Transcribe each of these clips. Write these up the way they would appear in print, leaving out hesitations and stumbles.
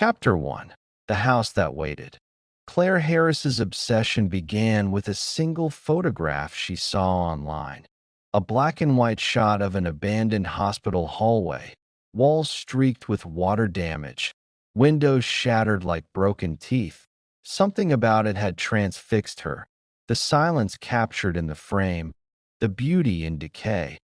Chapter 1. The House That Waited. Claire Harris's obsession began with a single photograph she saw online. A black and white shot of an abandoned hospital hallway, walls streaked with water damage, windows shattered like broken teeth. Something about it had transfixed her. The silence captured in the frame, the beauty in decay.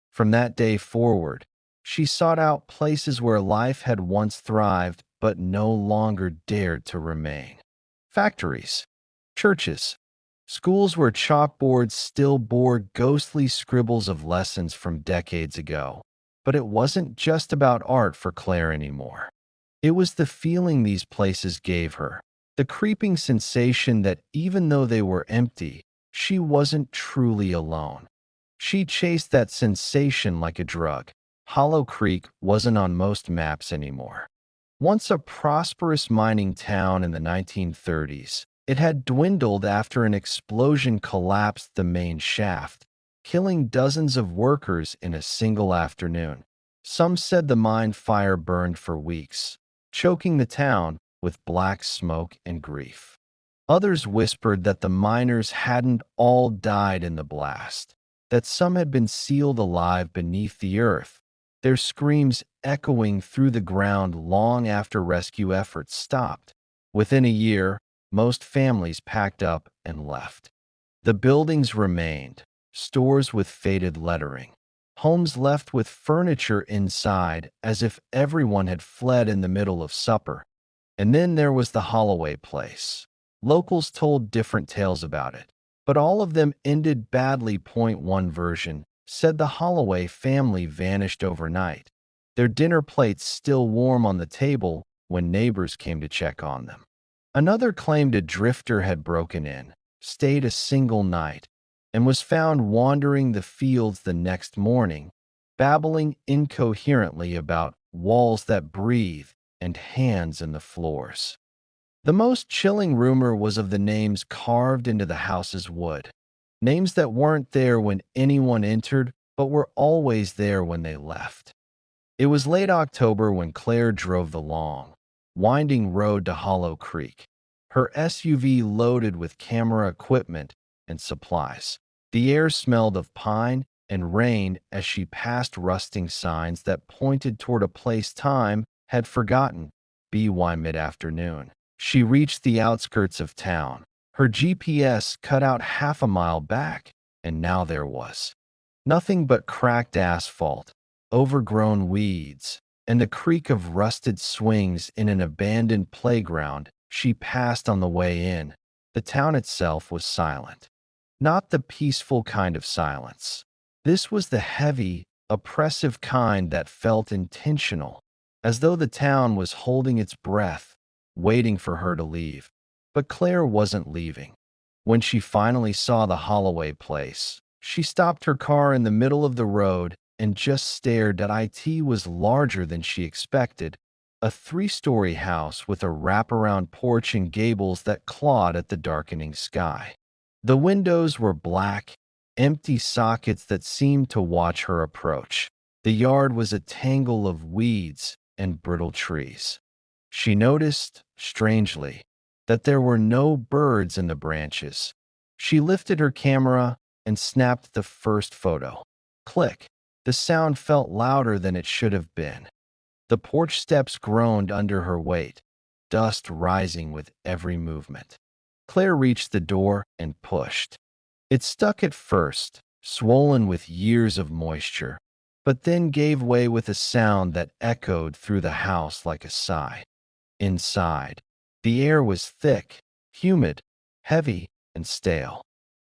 From that day forward, she sought out places where life had once thrived but no longer dared to remain. Factories, churches, schools where chalkboards still bore ghostly scribbles of lessons from decades ago. But it wasn't just about art for Claire anymore. It was the feeling these places gave her, the creeping sensation that even though they were empty, she wasn't truly alone. She chased that sensation like a drug. Hollow Creek wasn't on most maps anymore. Once a prosperous mining town in the 1930s, it had dwindled after an explosion collapsed the main shaft, killing dozens of workers in a single afternoon. Some said the mine fire burned for weeks, choking the town with black smoke and grief. Others whispered that the miners hadn't all died in the blast, that some had been sealed alive beneath the earth, their screams echoing through the ground long after rescue efforts stopped. Within a year, most families packed up and left. The buildings remained, stores with faded lettering, homes left with furniture inside as if everyone had fled in the middle of supper. And then there was the Holloway place. Locals told different tales about it, but all of them ended badly. Point one version said the Holloway family vanished overnight, their dinner plates still warm on the table when neighbors came to check on them. Another claimed a drifter had broken in, stayed a single night, and was found wandering the fields the next morning, babbling incoherently about walls that breathe and hands in the floors. The most chilling rumor was of the names carved into the house's wood. Names that weren't there when anyone entered, but were always there when they left. It was late October when Claire drove the long, winding road to Hollow Creek, her SUV loaded with camera equipment and supplies. The air smelled of pine and rain as she passed rusting signs that pointed toward a place time had forgotten. By mid-afternoon, she reached the outskirts of town. Her GPS cut out half a mile back, and now there was nothing but cracked asphalt, overgrown weeds, and the creak of rusted swings in an abandoned playground she passed on the way in. The town itself was silent. Not the peaceful kind of silence. This was the heavy, oppressive kind that felt intentional, as though the town was holding its breath, waiting for her to leave. But Claire wasn't leaving. When she finally saw the Holloway place, she stopped her car in the middle of the road and just stared. It was larger than she expected, a three-story house with a wraparound porch and gables that clawed at the darkening sky. The windows were black, empty sockets that seemed to watch her approach. The yard was a tangle of weeds and brittle trees. She noticed, strangely, that there were no birds in the branches. She lifted her camera and snapped the first photo. Click. The sound felt louder than it should have been. The porch steps groaned under her weight, dust rising with every movement. Claire reached the door and pushed. It stuck at first, swollen with years of moisture, but then gave way with a sound that echoed through the house like a sigh. Inside, the air was thick, humid, heavy, and stale.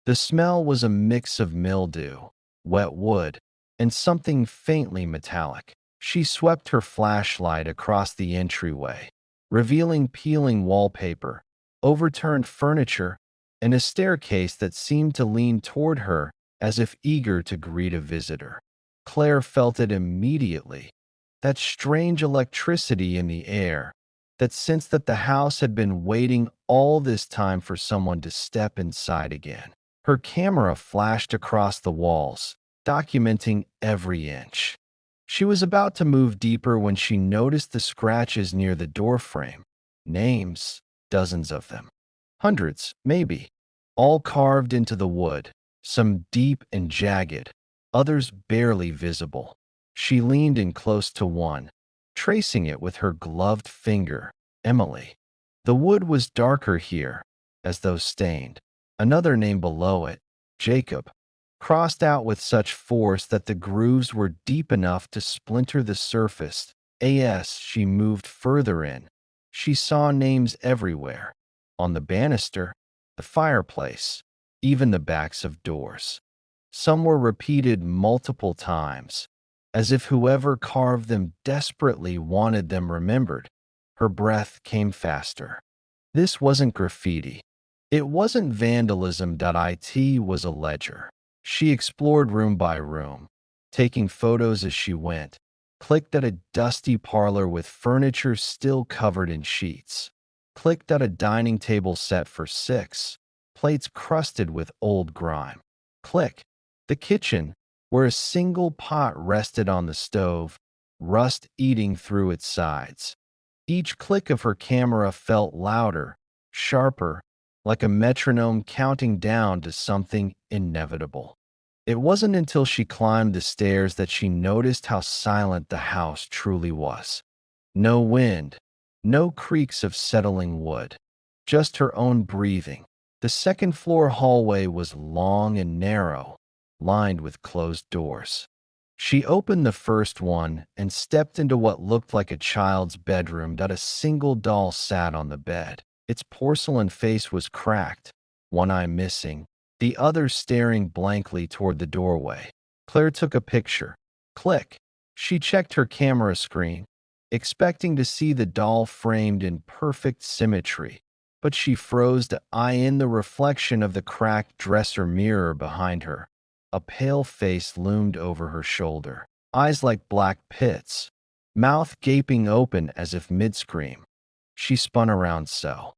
The smell was a mix of mildew, wet wood, and something faintly metallic. She swept her flashlight across the entryway, revealing peeling wallpaper, overturned furniture, and a staircase that seemed to lean toward her as if eager to greet a visitor. Claire felt it immediately, that strange electricity in the air, that sense that the house had been waiting all this time for someone to step inside again. Her camera flashed across the walls, documenting every inch. She was about to move deeper when she noticed the scratches near the doorframe. Names, dozens of them. Hundreds, maybe. All carved into the wood, some deep and jagged, others barely visible. She leaned in close to one, tracing it with her gloved finger. Emily. The wood was darker here, as though stained. Another name below it, Jacob, crossed out with such force that the grooves were deep enough to splinter the surface. As she moved further in, she saw names everywhere. On the banister, the fireplace, even the backs of doors. Some were repeated multiple times, as if whoever carved them desperately wanted them remembered. Her breath came faster. This wasn't graffiti. It wasn't vandalism. It was a ledger. She explored room by room, taking photos as she went, clicked at a dusty parlor with furniture still covered in sheets, clicked at a dining table set for 6, plates crusted with old grime. Click. The kitchen, where a single pot rested on the stove, rust eating through its sides. Each click of her camera felt louder, sharper, like a metronome counting down to something inevitable. It wasn't until she climbed the stairs that she noticed how silent the house truly was. No wind, no creaks of settling wood, just her own breathing. The second-floor hallway was long and narrow, lined with closed doors. She opened the first one and stepped into what looked like a child's bedroom. A single doll sat on the bed. Its porcelain face was cracked, one eye missing, the other staring blankly toward the doorway. Claire took a picture. Click. She checked her camera screen, expecting to see the doll framed in perfect symmetry, but she froze to eye in the reflection of the cracked dresser mirror behind her. A pale face loomed over her shoulder, eyes like black pits, mouth gaping open as if mid-scream. She spun around so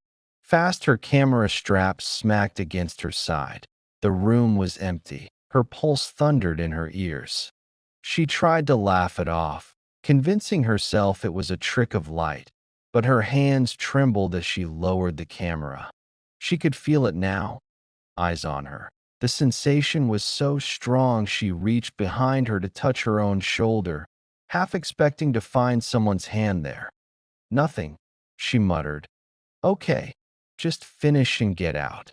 fast her camera strap smacked against her side. The room was empty. Her pulse thundered in her ears. She tried to laugh it off, convincing herself it was a trick of light, but her hands trembled as she lowered the camera. She could feel it now, eyes on her. The sensation was so strong she reached behind her to touch her own shoulder, half expecting to find someone's hand there. Nothing, she muttered. Okay, just finish and get out.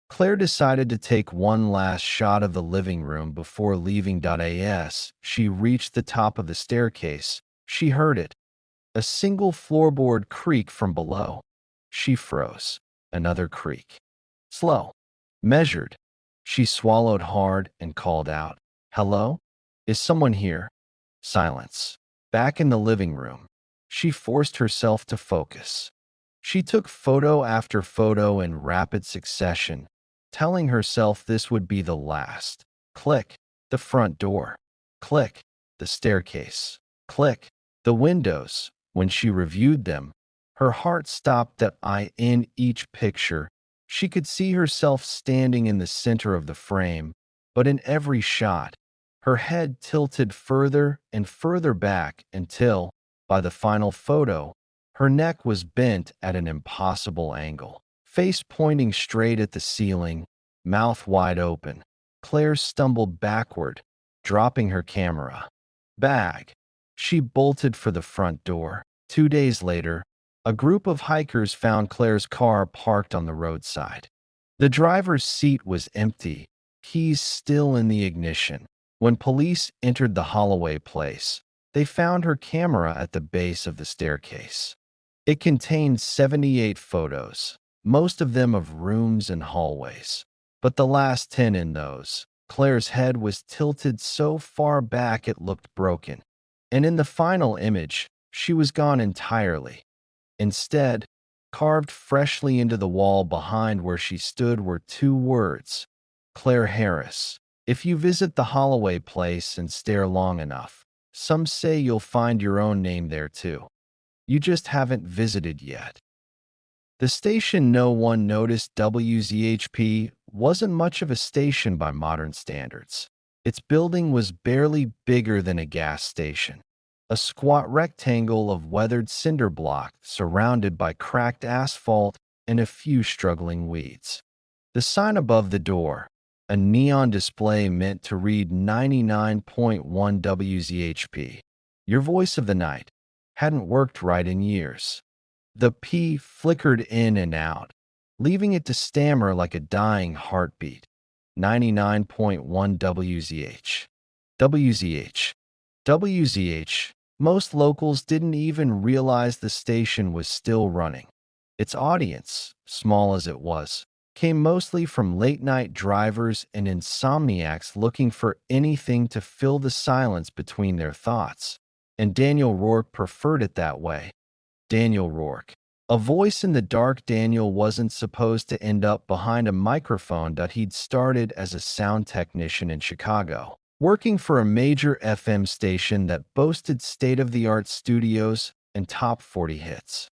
Claire decided to take one last shot of the living room before leaving. As she reached the top of the staircase, she heard it, a single floorboard creak from below. She froze. Another creak. Slow. Measured. She swallowed hard and called out, "Hello? Is someone here?" Silence. Back in the living room, she forced herself to focus. She took photo after photo in rapid succession, telling herself this would be the last. Click. The front door. Click. The staircase. Click. The windows. When she reviewed them, her heart stopped at in each picture. She could see herself standing in the center of the frame, but in every shot, her head tilted further and further back until, by the final photo, her neck was bent at an impossible angle, face pointing straight at the ceiling, mouth wide open. Claire stumbled backward, dropping her camera. Bag. She bolted for the front door. 2 days later, a group of hikers found Claire's car parked on the roadside. The driver's seat was empty, keys still in the ignition. When police entered the Holloway place, they found her camera at the base of the staircase. It contained 78 photos, most of them of rooms and hallways. But the last 10 in those, Claire's head was tilted so far back it looked broken. And in the final image, she was gone entirely. Instead, carved freshly into the wall behind where she stood were 2 words, Claire Harris. If you visit the Holloway place and stare long enough, some say you'll find your own name there too. You just haven't visited yet. The station no one noticed, WZHP, wasn't much of a station by modern standards. Its building was barely bigger than a gas station, a squat rectangle of weathered cinder block surrounded by cracked asphalt and a few struggling weeds. The sign above the door, a neon display meant to read 99.1 WZHP, your voice of the night, hadn't worked right in years. The P flickered in and out, leaving it to stammer like a dying heartbeat. 99.1 WZH. WZH. WZH. Most locals didn't even realize the station was still running. Its audience, small as it was, came mostly from late-night drivers and insomniacs looking for anything to fill the silence between their thoughts. And Daniel Rourke preferred it that way. Daniel Rourke. A voice in the dark. Daniel wasn't supposed to end up behind a microphone that he'd started as a sound technician in Chicago, working for a major FM station that boasted state-of-the-art studios and top 40 hits.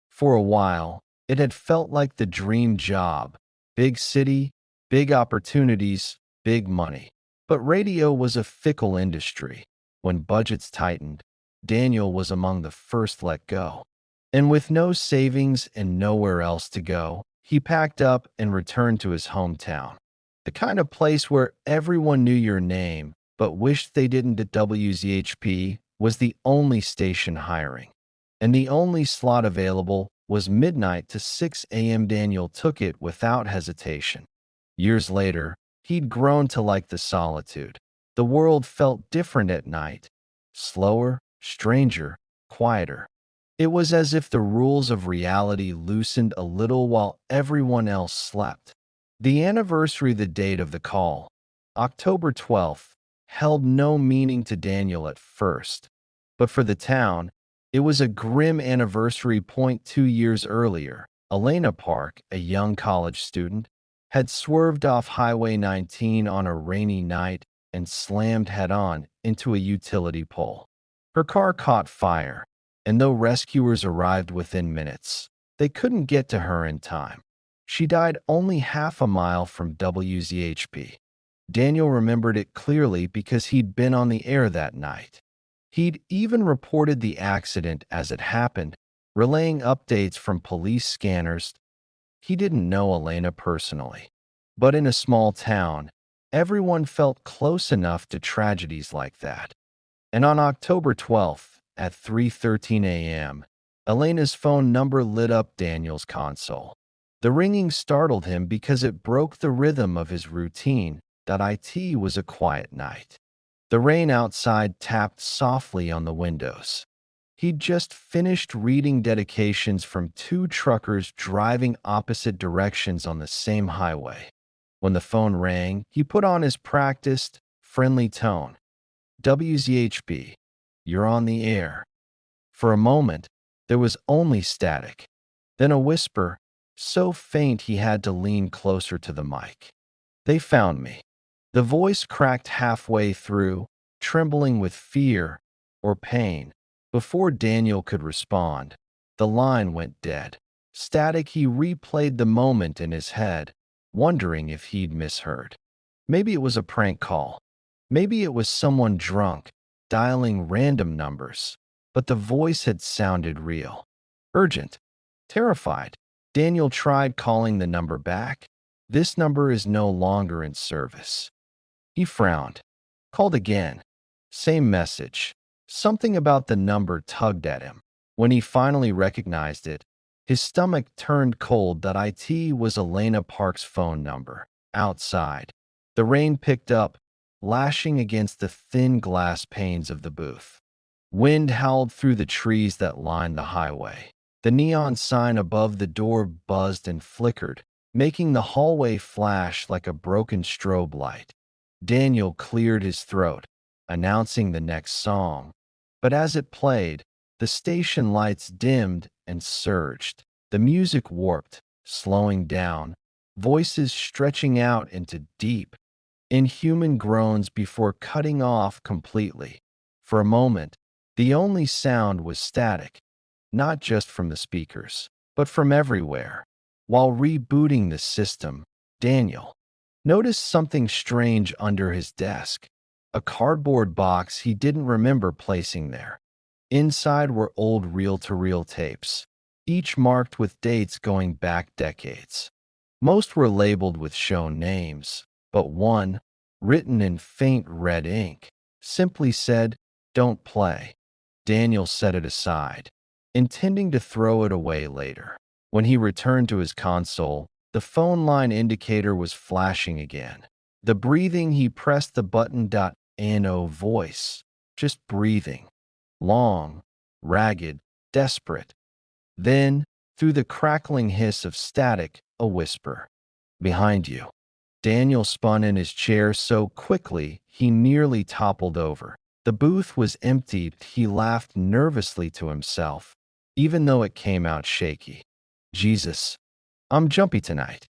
For a while, it had felt like the dream job. Big city, big opportunities, big money. But radio was a fickle industry. When budgets tightened, Daniel was among the first let go. And with no savings and nowhere else to go, he packed up and returned to his hometown. The kind of place where everyone knew your name, but wished they didn't. At WZHP was the only station hiring. And the only slot available was midnight to 6 a.m. Daniel took it without hesitation. Years later, he'd grown to like the solitude. The world felt different at night. Slower, stranger, quieter. It was as if the rules of reality loosened a little while everyone else slept. The anniversary, the date of the call, October 12th, held no meaning to Daniel at first. But for the town, it was a grim anniversary. 2 years earlier, Elena Park, a young college student, had swerved off Highway 19 on a rainy night and slammed head-on into a utility pole. Her car caught fire, and though rescuers arrived within minutes, they couldn't get to her in time. She died only half a mile from WZHP. Daniel remembered it clearly because he'd been on the air that night. He'd even reported the accident as it happened, relaying updates from police scanners. He didn't know Elena personally, but in a small town, everyone felt close enough to tragedies like that. And on October 12th, at 3:13 a.m., Elena's phone number lit up Daniel's console. The ringing startled him because it broke the rhythm of his routine. That it was a quiet night. The rain outside tapped softly on the windows. He'd just finished reading dedications from two truckers driving opposite directions on the same highway. When the phone rang, he put on his practiced, friendly tone. WZHB, you're on the air. For a moment, there was only static. Then a whisper, so faint he had to lean closer to the mic. They found me. The voice cracked halfway through, trembling with fear or pain. Before Daniel could respond, the line went dead. Static. He replayed the moment in his head, wondering if he'd misheard. Maybe it was a prank call. Maybe it was someone drunk, dialing random numbers. But the voice had sounded real. Urgent. Terrified. Daniel tried calling the number back. This number is no longer in service. He frowned. Called again. Same message. Something about the number tugged at him. When he finally recognized it, his stomach turned cold. That it was Elena Park's phone number. Outside, the rain picked up, lashing against the thin glass panes of the booth. Wind howled through the trees that lined the highway. The neon sign above the door buzzed and flickered, making the hallway flash like a broken strobe light. Daniel cleared his throat, announcing the next song. But as it played, the station lights dimmed and surged. The music warped, slowing down, voices stretching out into deep, inhuman groans before cutting off completely. For a moment, the only sound was static, not just from the speakers, but from everywhere. While rebooting the system, Daniel noticed something strange under his desk. a cardboard box he didn't remember placing there. Inside were old reel-to-reel tapes, each marked with dates going back decades. Most were labeled with shown names, but one, written in faint red ink, simply said, "Don't play." Daniel set it aside, intending to throw it away later. When he returned to his console, the phone line indicator was flashing again. The breathing, he pressed the button. No voice, just breathing. Long, ragged, desperate. Then, through the crackling hiss of static, a whisper. "Behind you." Daniel spun in his chair so quickly he nearly toppled over. The booth was empty. He laughed nervously to himself, even though it came out shaky. "Jesus, I'm jumpy tonight."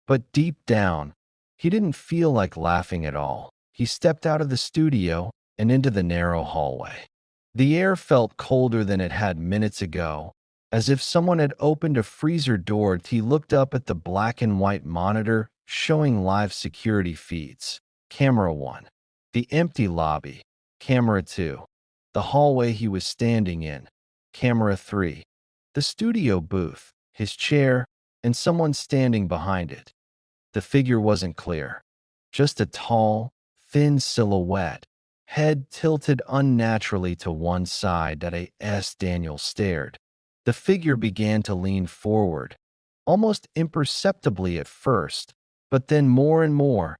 But deep down, he didn't feel like laughing at all. He stepped out of the studio and into the narrow hallway. The air felt colder than it had minutes ago, as if someone had opened a freezer door. He looked up at the black and white monitor showing live security feeds. Camera 1. The empty lobby. Camera 2. The hallway he was standing in. Camera 3. The studio booth, his chair, and someone standing behind it. The figure wasn't clear. Just a tall, thin silhouette, head tilted unnaturally to one side. As Daniel stared, the figure began to lean forward, almost imperceptibly at first, but then more and more,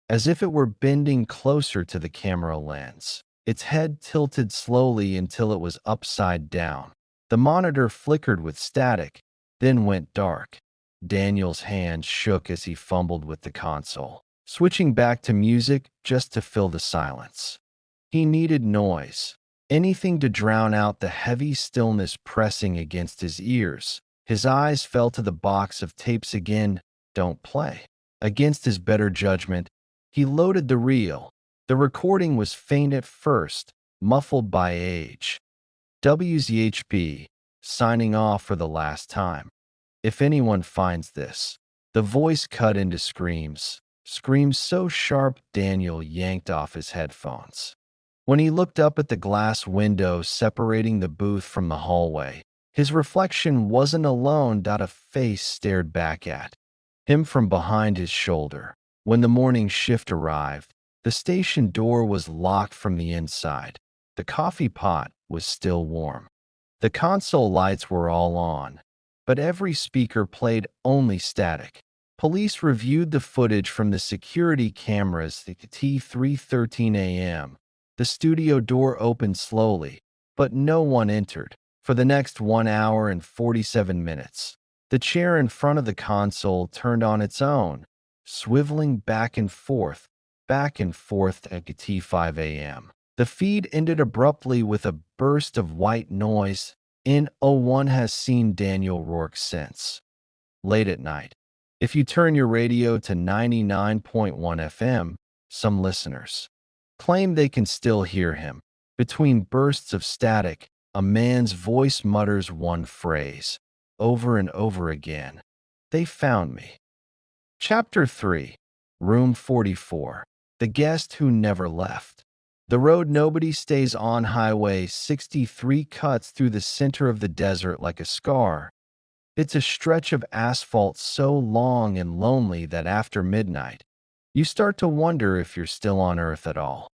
as if it were bending closer to the camera lens. Its head tilted slowly until it was upside down. The monitor flickered with static, then went dark. Daniel's hands shook as he fumbled with the console, switching back to music just to fill the silence. He needed noise, anything to drown out the heavy stillness pressing against his ears. His eyes fell to the box of tapes again. "Don't play." Against his better judgment, he loaded the reel. The recording was faint at first, muffled by age. "WZHP, signing off for the last time. If anyone finds this." The voice cut into screams, screams so sharp Daniel yanked off his headphones. When he looked up at the glass window separating the booth from the hallway, his reflection wasn't alone. A face stared back at him from behind his shoulder. When the morning shift arrived, the station door was locked from the inside. The coffee pot was still warm. The console lights were all on, but every speaker played only static. Police reviewed the footage from the security cameras at 3:13 a.m. The studio door opened slowly, but no one entered. For the next 1 hour and 47 minutes, the chair in front of the console turned on its own, swiveling back and forth at 5 a.m. The feed ended abruptly with a burst of white noise. No one has seen Daniel Rourke since. Late at night, if you turn your radio to 99.1 FM, some listeners claim they can still hear him. Between bursts of static, a man's voice mutters one phrase, over and over again. "They found me." Chapter 3. Room 44. The Guest Who Never Left. The road nobody stays on. Highway 63 cuts through the center of the desert like a scar. It's a stretch of asphalt so long and lonely that after midnight, you start to wonder if you're still on Earth at all.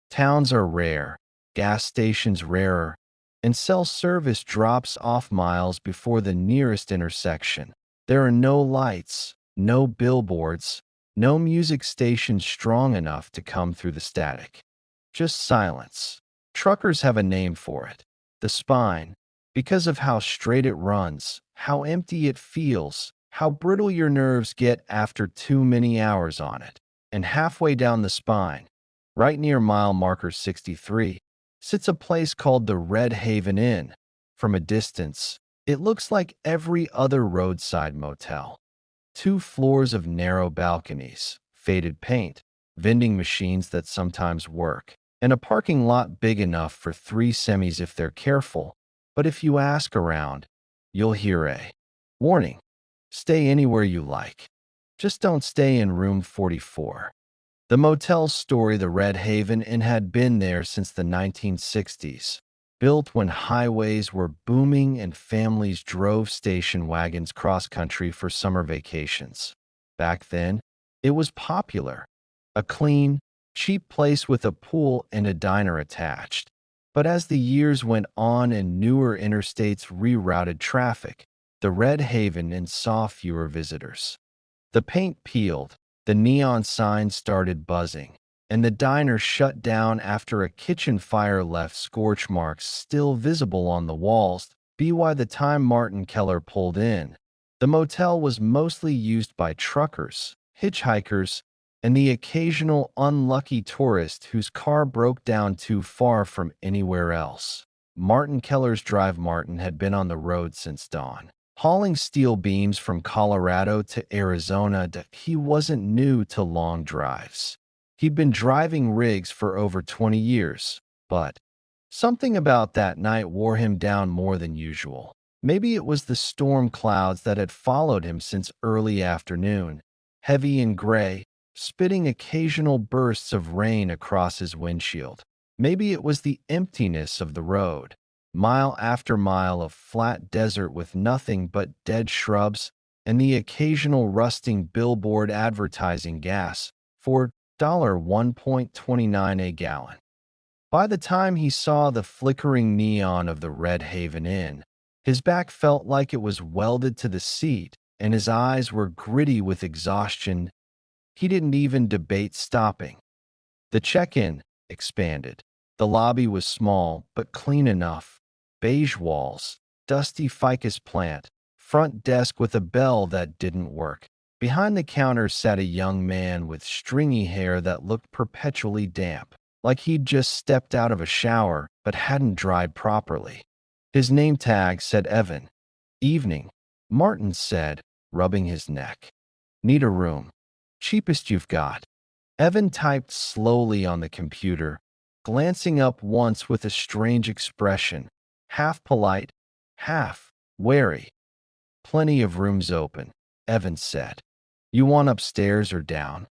Towns are rare, gas stations rarer, and cell service drops off miles before the nearest intersection. There are no lights, no billboards, no music stations strong enough to come through the static. Just silence. Truckers have a name for it. The spine, because of how straight it runs, how empty it feels, how brittle your nerves get after too many hours on it. And halfway down the spine, right near mile marker 63, sits a place called the Red Haven Inn. From a distance, it looks like every other roadside motel. 2 floors of narrow balconies, faded paint, vending machines that sometimes work, and a parking lot big enough for 3 semis if they're careful. But if you ask around, you'll hear a warning. Stay anywhere you like. Just don't stay in room 44. The motel's story, the Red Haven Inn, had been there since the 1960s, built when highways were booming and families drove station wagons cross-country for summer vacations. Back then, it was popular, a clean, cheap place with a pool and a diner attached. But as the years went on and newer interstates rerouted traffic, the Red Haven Inn saw fewer visitors. The paint peeled, the neon signs started buzzing, and the diner shut down after a kitchen fire left scorch marks still visible on the walls. By the time Martin Keller pulled in, the motel was mostly used by truckers, hitchhikers, and the occasional unlucky tourist whose car broke down too far from anywhere else. Martin Keller's Drive. Martin had been on the road since dawn, hauling steel beams from Colorado to Arizona. He wasn't new to long drives. He'd been driving rigs for over 20 years, but something about that night wore him down more than usual. Maybe it was the storm clouds that had followed him since early afternoon, heavy and gray, spitting occasional bursts of rain across his windshield. Maybe it was the emptiness of the road, mile after mile of flat desert with nothing but dead shrubs and the occasional rusting billboard advertising gas for $1.29 a gallon. By the time he saw the flickering neon of the Red Haven Inn, his back felt like it was welded to the seat, and his eyes were gritty with exhaustion. He didn't even debate stopping. The check-in expanded. The lobby was small, but clean enough. Beige walls, dusty ficus plant, front desk with a bell that didn't work. Behind the counter sat a young man with stringy hair that looked perpetually damp, like he'd just stepped out of a shower but hadn't dried properly. His name tag said Evan. Evening, Martin said, rubbing his neck. Need a room. Cheapest you've got. Evan typed slowly on the computer, glancing up once with a strange expression, half polite, half wary. Plenty of rooms open, Evan said. You want upstairs or down?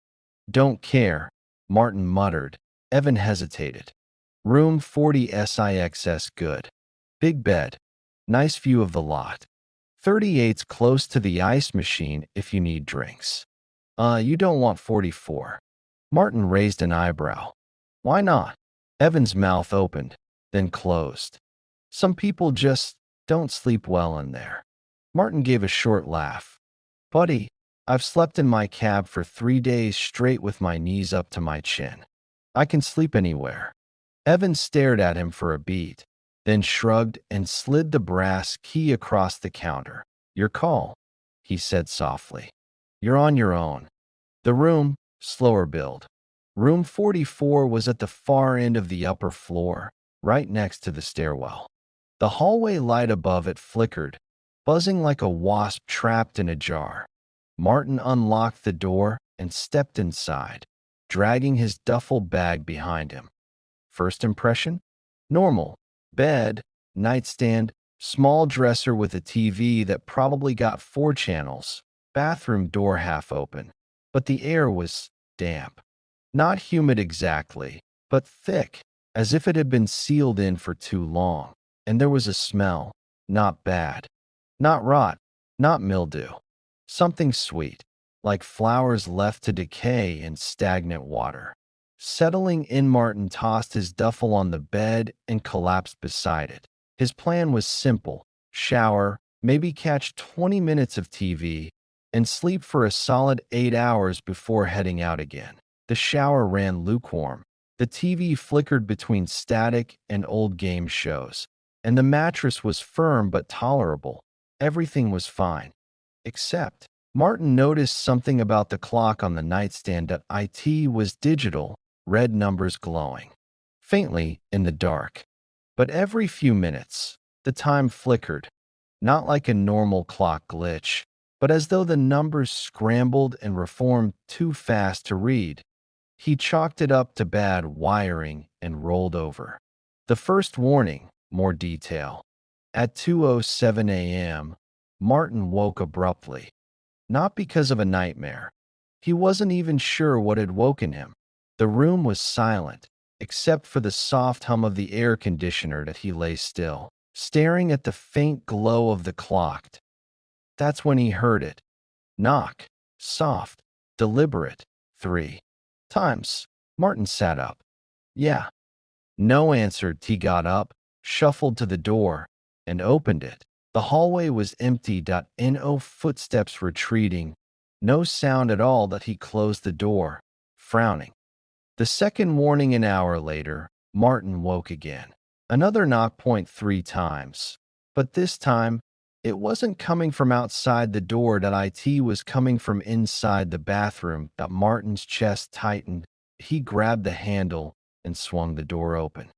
Don't care, Martin muttered. Evan hesitated. Room 40 SIXS good. Big bed. Nice view of the lot. 38's close to the ice machine if you need drinks. You don't want 44. Martin raised an eyebrow. Why not? Evan's mouth opened, then closed. Some people just don't sleep well in there. Martin gave a short laugh. Buddy, I've slept in my cab for 3 days straight with my knees up to my chin. I can sleep anywhere. Evan stared at him for a beat, then shrugged and slid the brass key across the counter. Your call, he said softly. You're on your own. The room, slower build. Room 44 was at the far end of the upper floor, right next to the stairwell. The hallway light above it flickered, buzzing like a wasp trapped in a jar. Martin unlocked the door and stepped inside, dragging his duffel bag behind him. First impression? Normal. Bed, nightstand, small dresser with a TV that probably got 4 channels, bathroom door half open. But the air was damp. Not humid exactly, but thick, as if it had been sealed in for too long. And there was a smell, not bad, not rot, not mildew. Something sweet, like flowers left to decay in stagnant water. Settling in, Martin tossed his duffel on the bed and collapsed beside it. His plan was simple: shower, maybe catch 20 minutes of TV, and sleep for a solid 8 hours before heading out again. The shower ran lukewarm. The TV flickered between static and old game shows, and the mattress was firm but tolerable. Everything was fine. Except, Martin noticed something about the clock on the nightstand. It was digital, red numbers glowing faintly in the dark. But every few minutes, the time flickered, not like a normal clock glitch, but as though the numbers scrambled and reformed too fast to read. He chalked it up to bad wiring and rolled over. The first warning, more detail. At 2:07 a.m., Martin woke abruptly. Not because of a nightmare. He wasn't even sure what had woken him. The room was silent, except for the soft hum of the air conditioner that he lay still, staring at the faint glow of the clock. That's when he heard it. Knock. Soft. Deliberate. 3 times. Martin sat up. Yeah. No, answered. He got up, shuffled to the door, and opened it. The hallway was empty. No footsteps retreating. No sound at all. That he closed the door, frowning. The second morning, an hour later, Martin woke again. Another knock. 3 times. But this time, it wasn't coming from outside the door. It was coming from inside the bathroom. Martin's chest tightened. He grabbed the handle and swung the door open.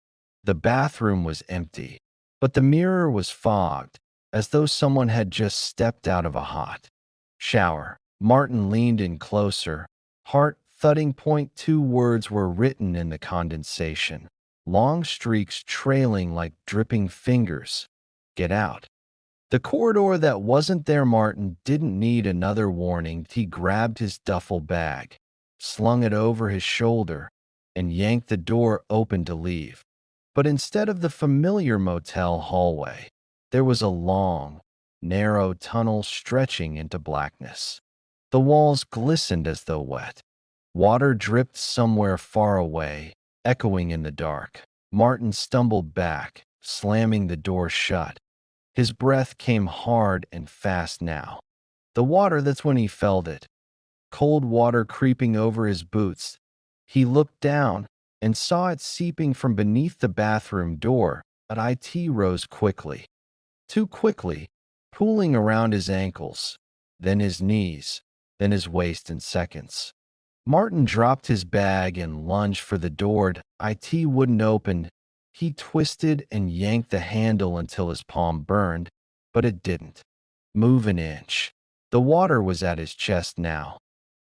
The bathroom was empty, but the mirror was fogged, as though someone had just stepped out of a hot shower. Martin leaned in closer, heart thudding. 2 words were written in the condensation, long streaks trailing like dripping fingers. Get out. The corridor that wasn't there. Martin didn't need another warning. He grabbed his duffel bag, slung it over his shoulder, and yanked the door open to leave. But instead of the familiar motel hallway, there was a long, narrow tunnel stretching into blackness. The walls glistened as though wet. Water dripped somewhere far away, echoing in the dark. Martin stumbled back, slamming the door shut. His breath came hard and fast now. The water, that's when he felt it. Cold water creeping over his boots. He looked down and saw it seeping from beneath the bathroom door. But it rose quickly. Too quickly, pooling around his ankles, then his knees, then his waist in seconds. Martin dropped his bag and lunged for the door. It wouldn't open. He twisted and yanked the handle until his palm burned, but it didn't move an inch. The water was at his chest now,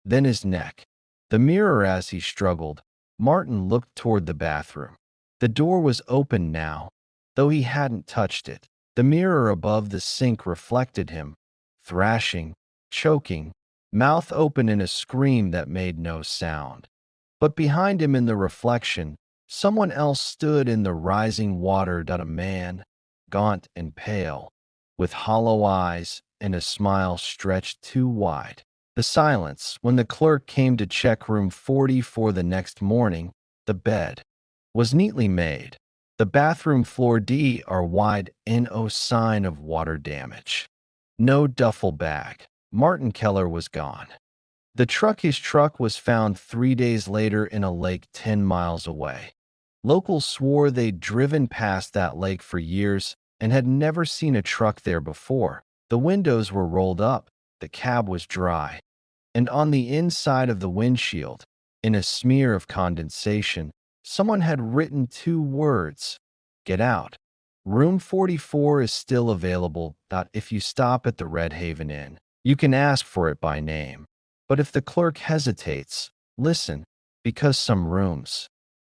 then his neck. The mirror. As he struggled, Martin looked toward the bathroom. The door was open now, though he hadn't touched it. The mirror above the sink reflected him, thrashing, choking, mouth open in a scream that made no sound. But behind him in the reflection, someone else stood in the rising water. A man, gaunt and pale, with hollow eyes and a smile stretched too wide. The silence. When the clerk came to check room 44 the next morning, the bed was neatly made. The bathroom floor are wide, no sign of water damage. No duffel bag. Martin Keller was gone. His truck was found 3 days later in a lake 10 miles away. Locals swore they'd driven past that lake for years and had never seen a truck there before. The windows were rolled up, the cab was dry, and on the inside of the windshield, in a smear of condensation, someone had written 2 words, "Get out." Room 44 is still available. If you stop at the Red Haven Inn, you can ask for it by name. But if the clerk hesitates, listen, because some rooms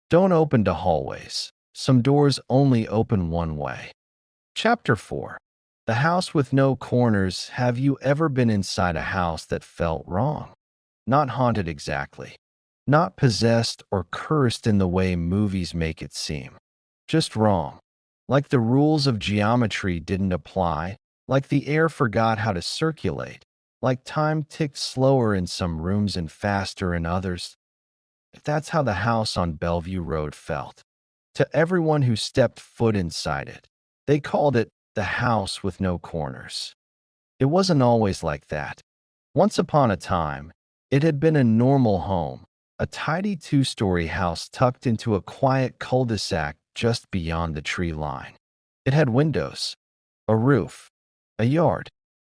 don't open to hallways. Some doors only open one way. Chapter 4. The House with No Corners. Have you ever been inside a house that felt wrong? Not haunted exactly. Not possessed or cursed in the way movies make it seem. Just wrong. Like the rules of geometry didn't apply, like the air forgot how to circulate, like time ticked slower in some rooms and faster in others. That's how the house on Bellevue Road felt. To everyone who stepped foot inside it, they called it the House with No Corners. It wasn't always like that. Once upon a time, it had been a normal home, a tidy 2-story house tucked into a quiet cul-de-sac just beyond the tree line. It had windows, a roof, a yard.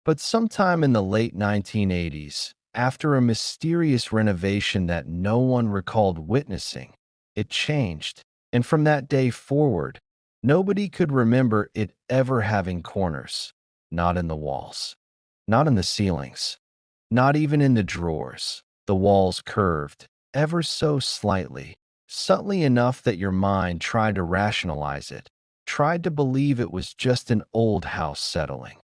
But sometime in the late 1980s, after a mysterious renovation that no one recalled witnessing, it changed. And from that day forward, nobody could remember it ever having corners. Not in the walls, not in the ceilings, not even in the drawers. The walls curved, ever so slightly, subtly enough that your mind tried to rationalize it, tried to believe it was just an old house settling.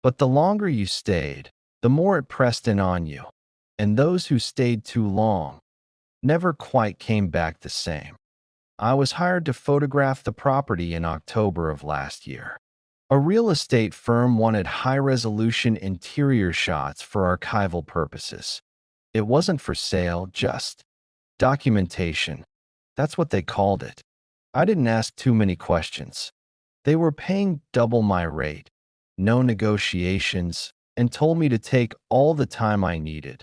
But the longer you stayed, the more it pressed in on you. And those who stayed too long never quite came back the same. I was hired to photograph the property in October of last year. A real estate firm wanted high-resolution interior shots for archival purposes. It wasn't for sale, just documentation. That's what they called it. I didn't ask too many questions. They were paying double my rate, no negotiations, and told me to take all the time I needed.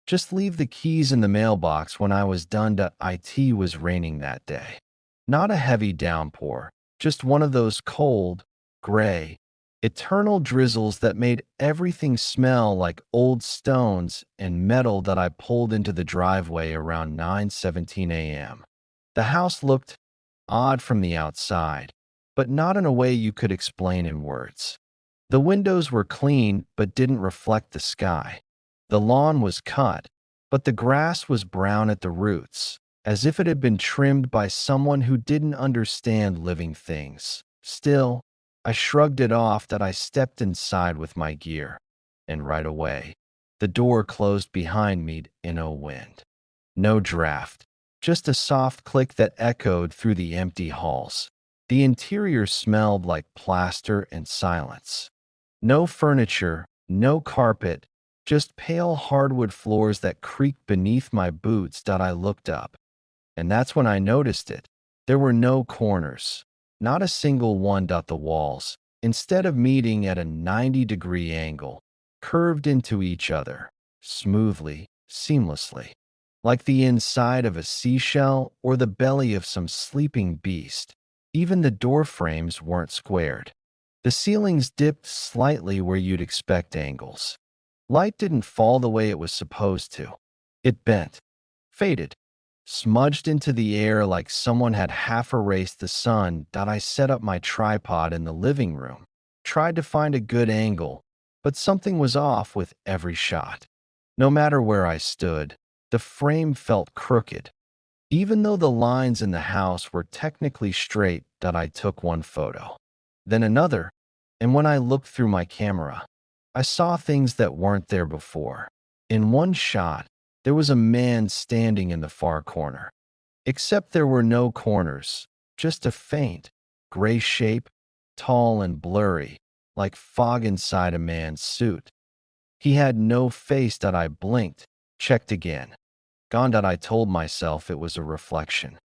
Just leave the keys in the mailbox when I was done. It was raining that day. Not a heavy downpour, just one of those cold, gray, eternal drizzles that made everything smell like old stones and metal that I pulled into the driveway around 9:17 a.m. The house looked odd from the outside, but not in a way you could explain in words. The windows were clean but didn't reflect the sky. The lawn was cut, but the grass was brown at the roots, as if it had been trimmed by someone who didn't understand living things. Still, I shrugged it off. That I stepped inside with my gear, and right away, the door closed behind me in a wind. No draft, just a soft click that echoed through the empty halls. The interior smelled like plaster and silence. No furniture, no carpet, just pale hardwood floors that creaked beneath my boots. I looked up, and that's when I noticed it. There were no corners, not a single one. The walls, instead of meeting at a 90-degree angle, curved into each other, smoothly, seamlessly, like the inside of a seashell or the belly of some sleeping beast. Even the door frames weren't squared. The ceilings dipped slightly where you'd expect angles. Light didn't fall the way it was supposed to. It bent, faded, smudged into the air like someone had half erased the sun. I set up my tripod in the living room, tried to find a good angle, but something was off with every shot. No matter where I stood, the frame felt crooked, even though the lines in the house were technically straight. I took one photo, then another, and when I looked through my camera, I saw things that weren't there before. In one shot, there was a man standing in the far corner. Except there were no corners, just a faint, gray shape, tall and blurry, like fog inside a man's suit. He had no face. I blinked, checked again. Gone. I told myself it was a reflection.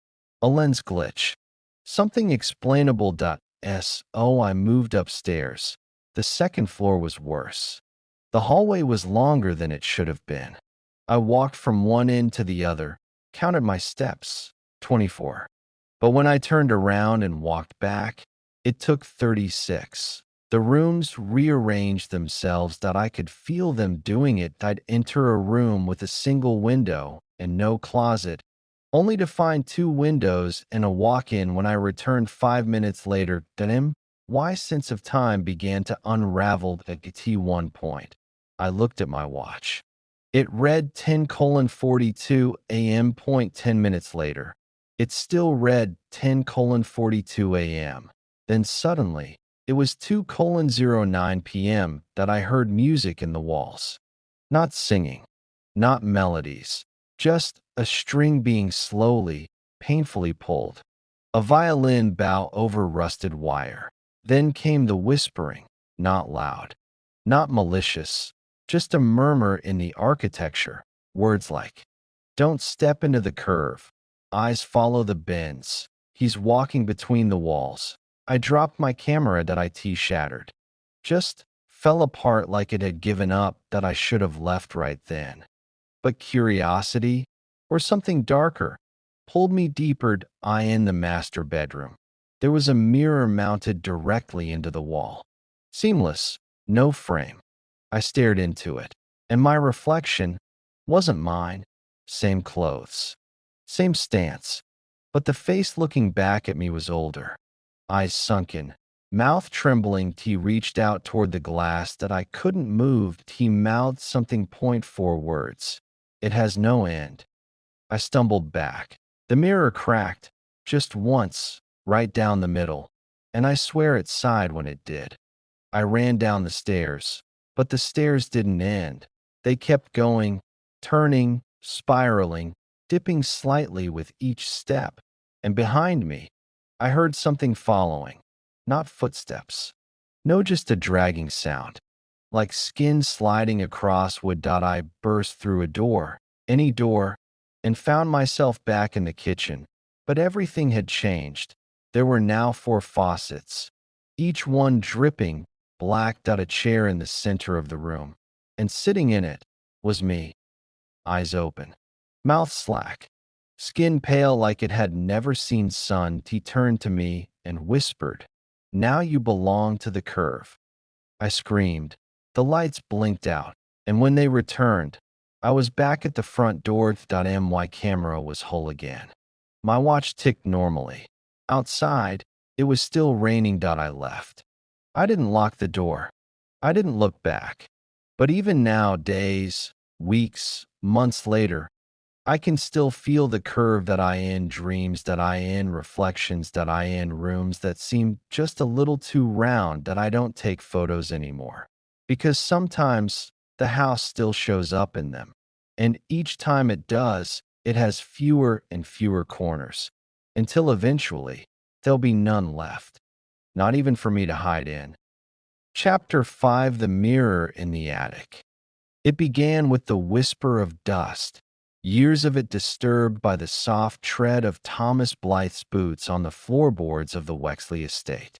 A lens glitch. Something explainable. I moved upstairs. The second floor was worse. The hallway was longer than it should have been. I walked from one end to the other, counted my steps, 24. But when I turned around and walked back, it took 36. The rooms rearranged themselves. I could feel them doing it. I'd enter a room with a single window and no closet, only to find two windows and a walk-in. When I returned 5 minutes later, my sense of time began to unravel at one point. I looked at my watch. It read 10:42 a.m. 10 minutes later. It still read 10:42 a.m. Then suddenly, it was 2:09 p.m. I heard music in the walls. Not singing, not melodies, just a string being slowly, painfully pulled. A violin bow over rusted wire. Then came the whispering, not loud, not malicious, just a murmur in the architecture. Words like, "Don't step into the curve. Eyes follow the bends. He's walking between the walls." I dropped my camera. It shattered. Just fell apart like it had given up. I should have left right then. But curiosity, or something darker, pulled me deeper. In the master bedroom. There was a mirror mounted directly into the wall. Seamless, no frame. I stared into it, and my reflection wasn't mine. Same clothes, same stance, but the face looking back at me was older. Eyes sunken, mouth trembling. He reached out toward the glass. I couldn't move. He mouthed something. 4 words. It has no end. I stumbled back. The mirror cracked, just once, right down the middle, and I swear it sighed when it did. I ran down the stairs, but the stairs didn't end. They kept going, turning, spiraling, dipping slightly with each step, and behind me, I heard something following. Not footsteps. No, just a dragging sound. Like skin sliding across wood. I burst through a door, any door, and found myself back in the kitchen. But everything had changed. There were now 4 faucets, each one dripping black. A chair in the center of the room, and sitting in it was me, eyes open, mouth slack, skin pale like it had never seen sun. He turned to me and whispered, "Now you belong to the curve." I screamed. The lights blinked out, and when they returned, I was back at the front door. My camera was whole again. My watch ticked normally. Outside, it was still raining. I left. I didn't lock the door. I didn't look back. But even now, days, weeks, months later, I can still feel the curve. I in dreams. I in reflections. I in rooms that seem just a little too round. I don't take photos anymore. Because sometimes the house still shows up in them. And each time it does, it has fewer and fewer corners. Until eventually, there'll be none left. Not even for me to hide in. Chapter 5: The Mirror in the Attic. It began with the whisper of dust, years of it disturbed by the soft tread of Thomas Blythe's boots on the floorboards of the Wexley estate.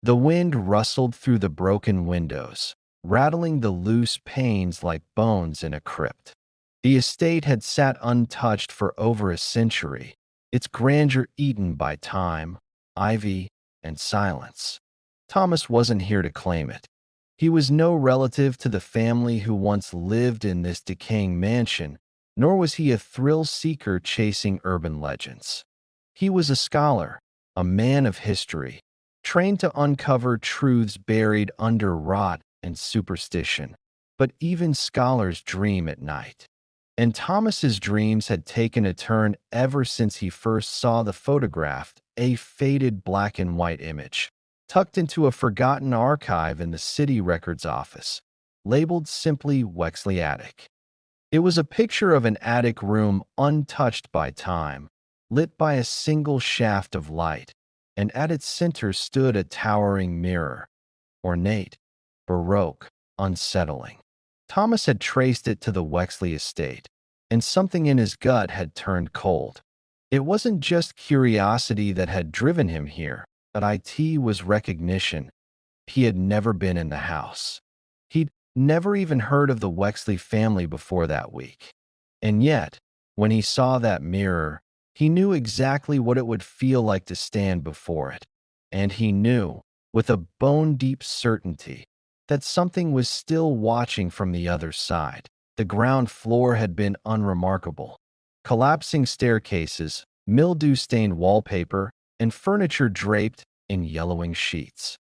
The wind rustled through the broken windows, rattling the loose panes like bones in a crypt. The estate had sat untouched for over a century, its grandeur eaten by time, ivy, and silence. Thomas wasn't here to claim it. He was no relative to the family who once lived in this decaying mansion, nor was he a thrill-seeker chasing urban legends. He was a scholar, a man of history, trained to uncover truths buried under rot and superstition. But even scholars dream at night. And Thomas's dreams had taken a turn ever since he first saw the photograph, a faded black and white image, tucked into a forgotten archive in the city records office, labeled simply Wexley Attic. It was a picture of an attic room untouched by time, lit by a single shaft of light, and at its center stood a towering mirror, ornate, baroque, unsettling. Thomas had traced it to the Wexley estate, and something in his gut had turned cold. It wasn't just curiosity that had driven him here, but it was recognition. He had never been in the house. He'd never even heard of the Wexley family before that week. And yet, when he saw that mirror, he knew exactly what it would feel like to stand before it. And he knew, with a bone-deep certainty, that something was still watching from the other side. The ground floor had been unremarkable. Collapsing staircases, mildew-stained wallpaper, and furniture draped in yellowing sheets.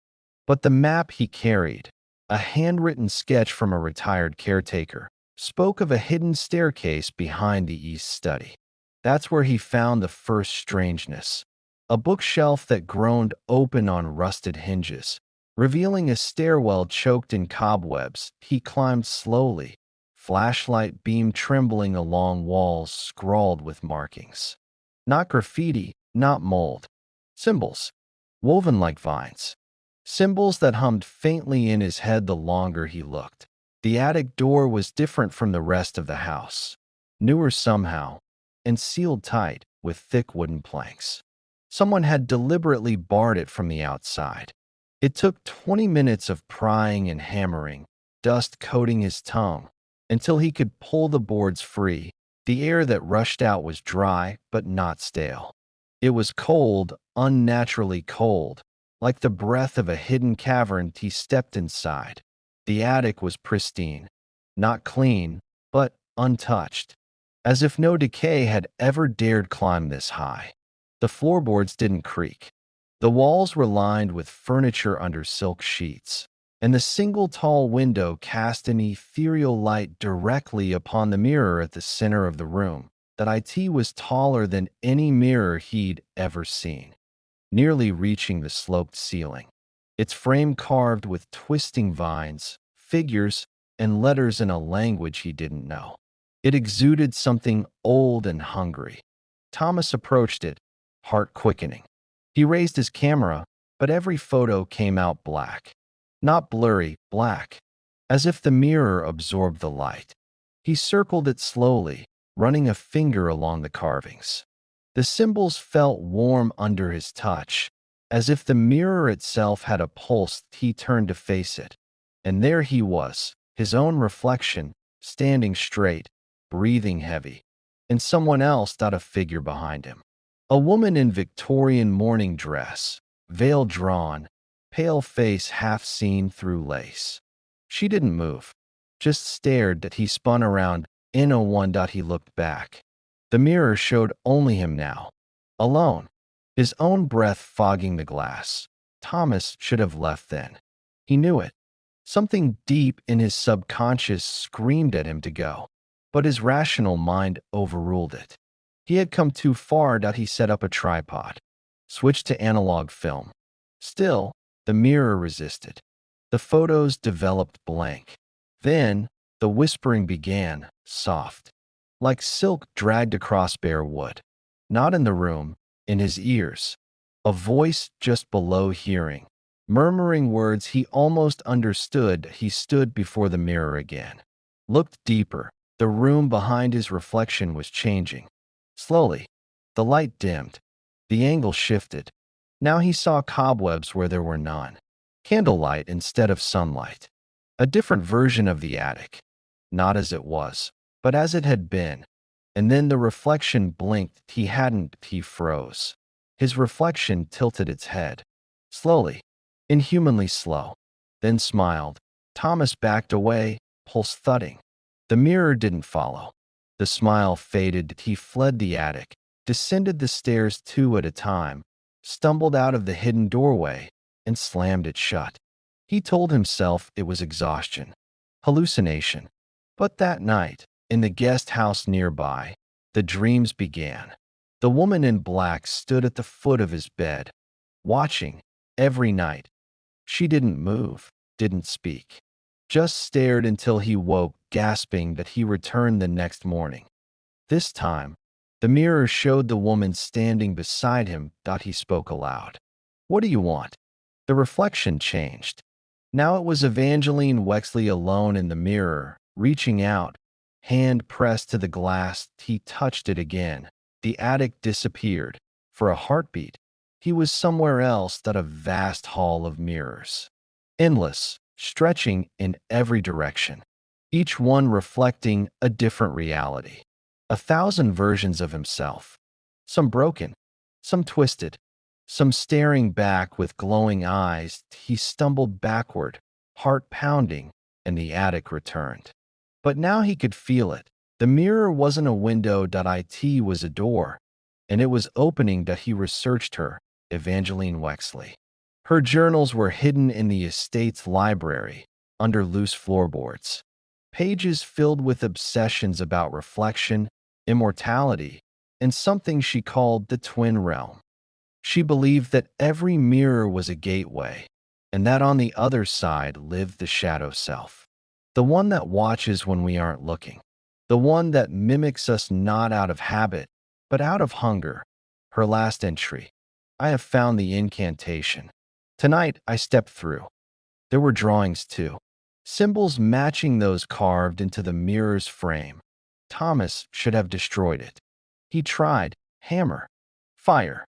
But the map he carried, a handwritten sketch from a retired caretaker, spoke of a hidden staircase behind the east study. That's where he found the first strangeness. A bookshelf that groaned open on rusted hinges, revealing a stairwell choked in cobwebs. He climbed slowly, flashlight beam trembling along walls scrawled with markings. Not graffiti, not mold. Symbols, woven like vines. Symbols that hummed faintly in his head the longer he looked. The attic door was different from the rest of the house, newer somehow, and sealed tight with thick wooden planks. Someone had deliberately barred it from the outside. It took 20 minutes of prying and hammering, dust coating his tongue, until he could pull the boards free. The air that rushed out was dry, but not stale. It was cold, unnaturally cold, like the breath of a hidden cavern. He stepped inside. The attic was pristine, not clean, but untouched, as if no decay had ever dared climb this high. The floorboards didn't creak. The walls were lined with furniture under silk sheets, and the single tall window cast an ethereal light directly upon the mirror at the center of the room. That it was taller than any mirror he'd ever seen, nearly reaching the sloped ceiling. Its frame carved with twisting vines, figures, and letters in a language he didn't know. It exuded something old and hungry. Thomas approached it, heart quickening. He raised his camera, but every photo came out black. Not blurry, black, as if the mirror absorbed the light. He circled it slowly, running a finger along the carvings. The symbols felt warm under his touch, as if the mirror itself had a pulse. He turned to face it. And there he was, his own reflection, standing straight, breathing heavy, and someone else, not a figure behind him. A woman in Victorian morning dress, veil drawn, pale face half seen through lace. She didn't move, just stared. That he spun around. In a one. He looked back. The mirror showed only him now, alone, his own breath fogging the glass. Thomas should have left then. He knew it. Something deep in his subconscious screamed at him to go, but his rational mind overruled it. He had come too far. He set up a tripod, switched to analog film. Still, the mirror resisted. The photos developed blank. Then, the whispering began, soft, like silk dragged across bare wood. Not in the room, in his ears. A voice just below hearing, murmuring words he almost understood. He stood before the mirror again. Looked deeper. The room behind his reflection was changing. Slowly, the light dimmed. The angle shifted. Now he saw cobwebs where there were none. Candlelight instead of sunlight. A different version of the attic. Not as it was, but as it had been. And then the reflection blinked. He froze. His reflection tilted its head. Slowly, inhumanly slow. Then smiled. Thomas backed away, pulse thudding. The mirror didn't follow. The smile faded. He fled the attic, descended the stairs 2 at a time, stumbled out of the hidden doorway, and slammed it shut. He told himself it was exhaustion, hallucination. But that night, in the guest house nearby, the dreams began. The woman in black stood at the foot of his bed, watching, every night. She didn't move, didn't speak, just stared until he woke, gasping. That he returned the next morning. This time, the mirror showed the woman standing beside him. He spoke aloud. "What do you want?" The reflection changed. Now it was Evangeline Wexley alone in the mirror, reaching out, hand pressed to the glass. He touched it again. The attic disappeared. For a heartbeat, he was somewhere else. A vast hall of mirrors. Endless, stretching in every direction. Each one reflecting a different reality. 1,000 versions of himself. Some broken, some twisted, some staring back with glowing eyes. He stumbled backward, heart pounding, and the attic returned. But now he could feel it. The mirror wasn't a window. It was a door, and it was opening. He researched her, Evangeline Wexley. Her journals were hidden in the estate's library, under loose floorboards. Pages filled with obsessions about reflection, immortality, and something she called the twin realm. She believed that every mirror was a gateway, and that on the other side lived the shadow self. The one that watches when we aren't looking. The one that mimics us not out of habit, but out of hunger. Her last entry. "I have found the incantation. Tonight I stepped through." There were drawings too. Symbols matching those carved into the mirror's frame. Thomas should have destroyed it. He tried. Hammer. Fire.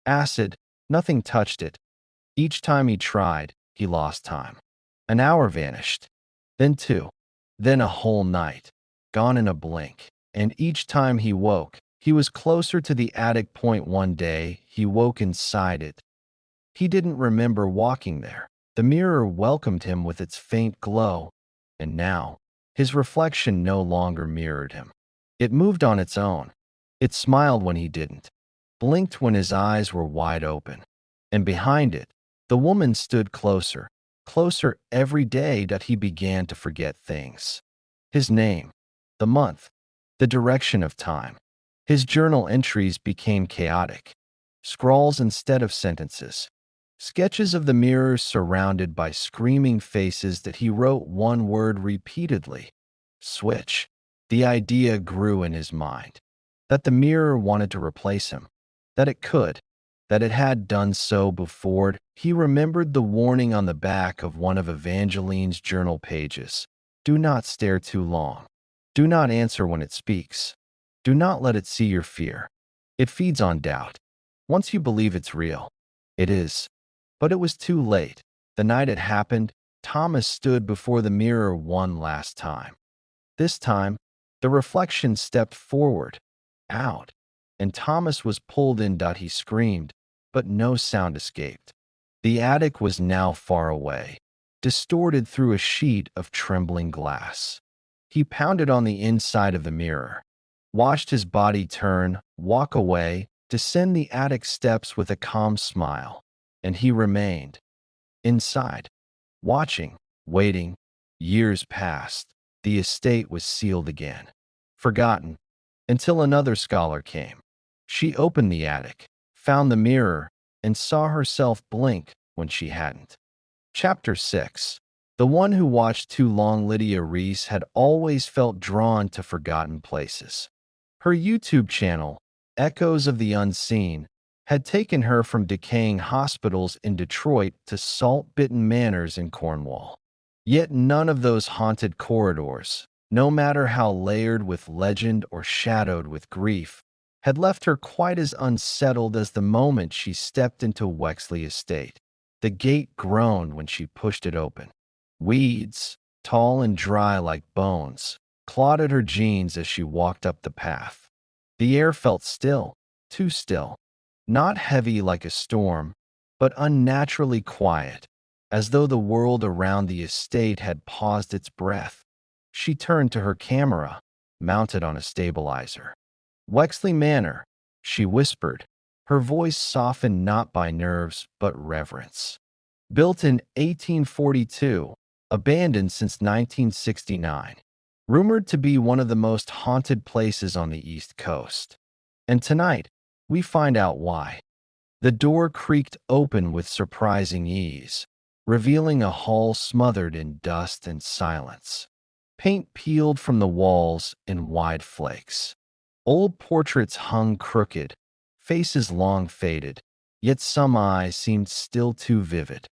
Acid. Nothing touched it. Each time he tried, he lost time. An hour vanished. Then 2. Then a whole night. Gone in a blink. And each time he woke, he was closer to the attic point. One day, he woke inside it. He didn't remember walking there. The mirror welcomed him with its faint glow, and now, his reflection no longer mirrored him. It moved on its own. It smiled when he didn't, blinked when his eyes were wide open. And behind it, the woman stood closer, closer every day. He began to forget things. His name, the month, the direction of time. His journal entries became chaotic, scrawls instead of sentences. Sketches of the mirror surrounded by screaming faces. He wrote one word repeatedly. Switch. The idea grew in his mind that the mirror wanted to replace him, that it could, that it had done so before. He remembered the warning on the back of one of Evangeline's journal pages. Do not stare too long. Do not answer when it speaks. Do not let it see your fear. It feeds on doubt. Once you believe it's real, it is. But it was too late. The night it happened, Thomas stood before the mirror one last time. This time, the reflection stepped forward, out, and Thomas was pulled in. He screamed, but no sound escaped. The attic was now far away, distorted through a sheet of trembling glass. He pounded on the inside of the mirror, watched his body turn, walk away, descend the attic steps with a calm smile, and he remained inside, watching, waiting. Years passed. The estate was sealed again, forgotten, until another scholar came. She opened the attic, found the mirror, and saw herself blink when she hadn't. Chapter 6. The one who watched too long. Lydia Reese had always felt drawn to forgotten places. Her YouTube channel, Echoes of the Unseen, had taken her from decaying hospitals in Detroit to salt-bitten manors in Cornwall. Yet none of those haunted corridors, no matter how layered with legend or shadowed with grief, had left her quite as unsettled as the moment she stepped into Wexley Estate. The gate groaned when she pushed it open. Weeds, tall and dry like bones, clawed at her jeans as she walked up the path. The air felt still, too still, not heavy like a storm, but unnaturally quiet, as though the world around the estate had paused its breath. She turned to her camera, mounted on a stabilizer. Wexley Manor, she whispered, her voice softened not by nerves but reverence. Built in 1842, abandoned since 1969, rumored to be one of the most haunted places on the East Coast. And tonight, we find out why. The door creaked open with surprising ease, revealing a hall smothered in dust and silence. Paint peeled from the walls in wide flakes. Old portraits hung crooked, faces long faded, yet some eyes seemed still too vivid.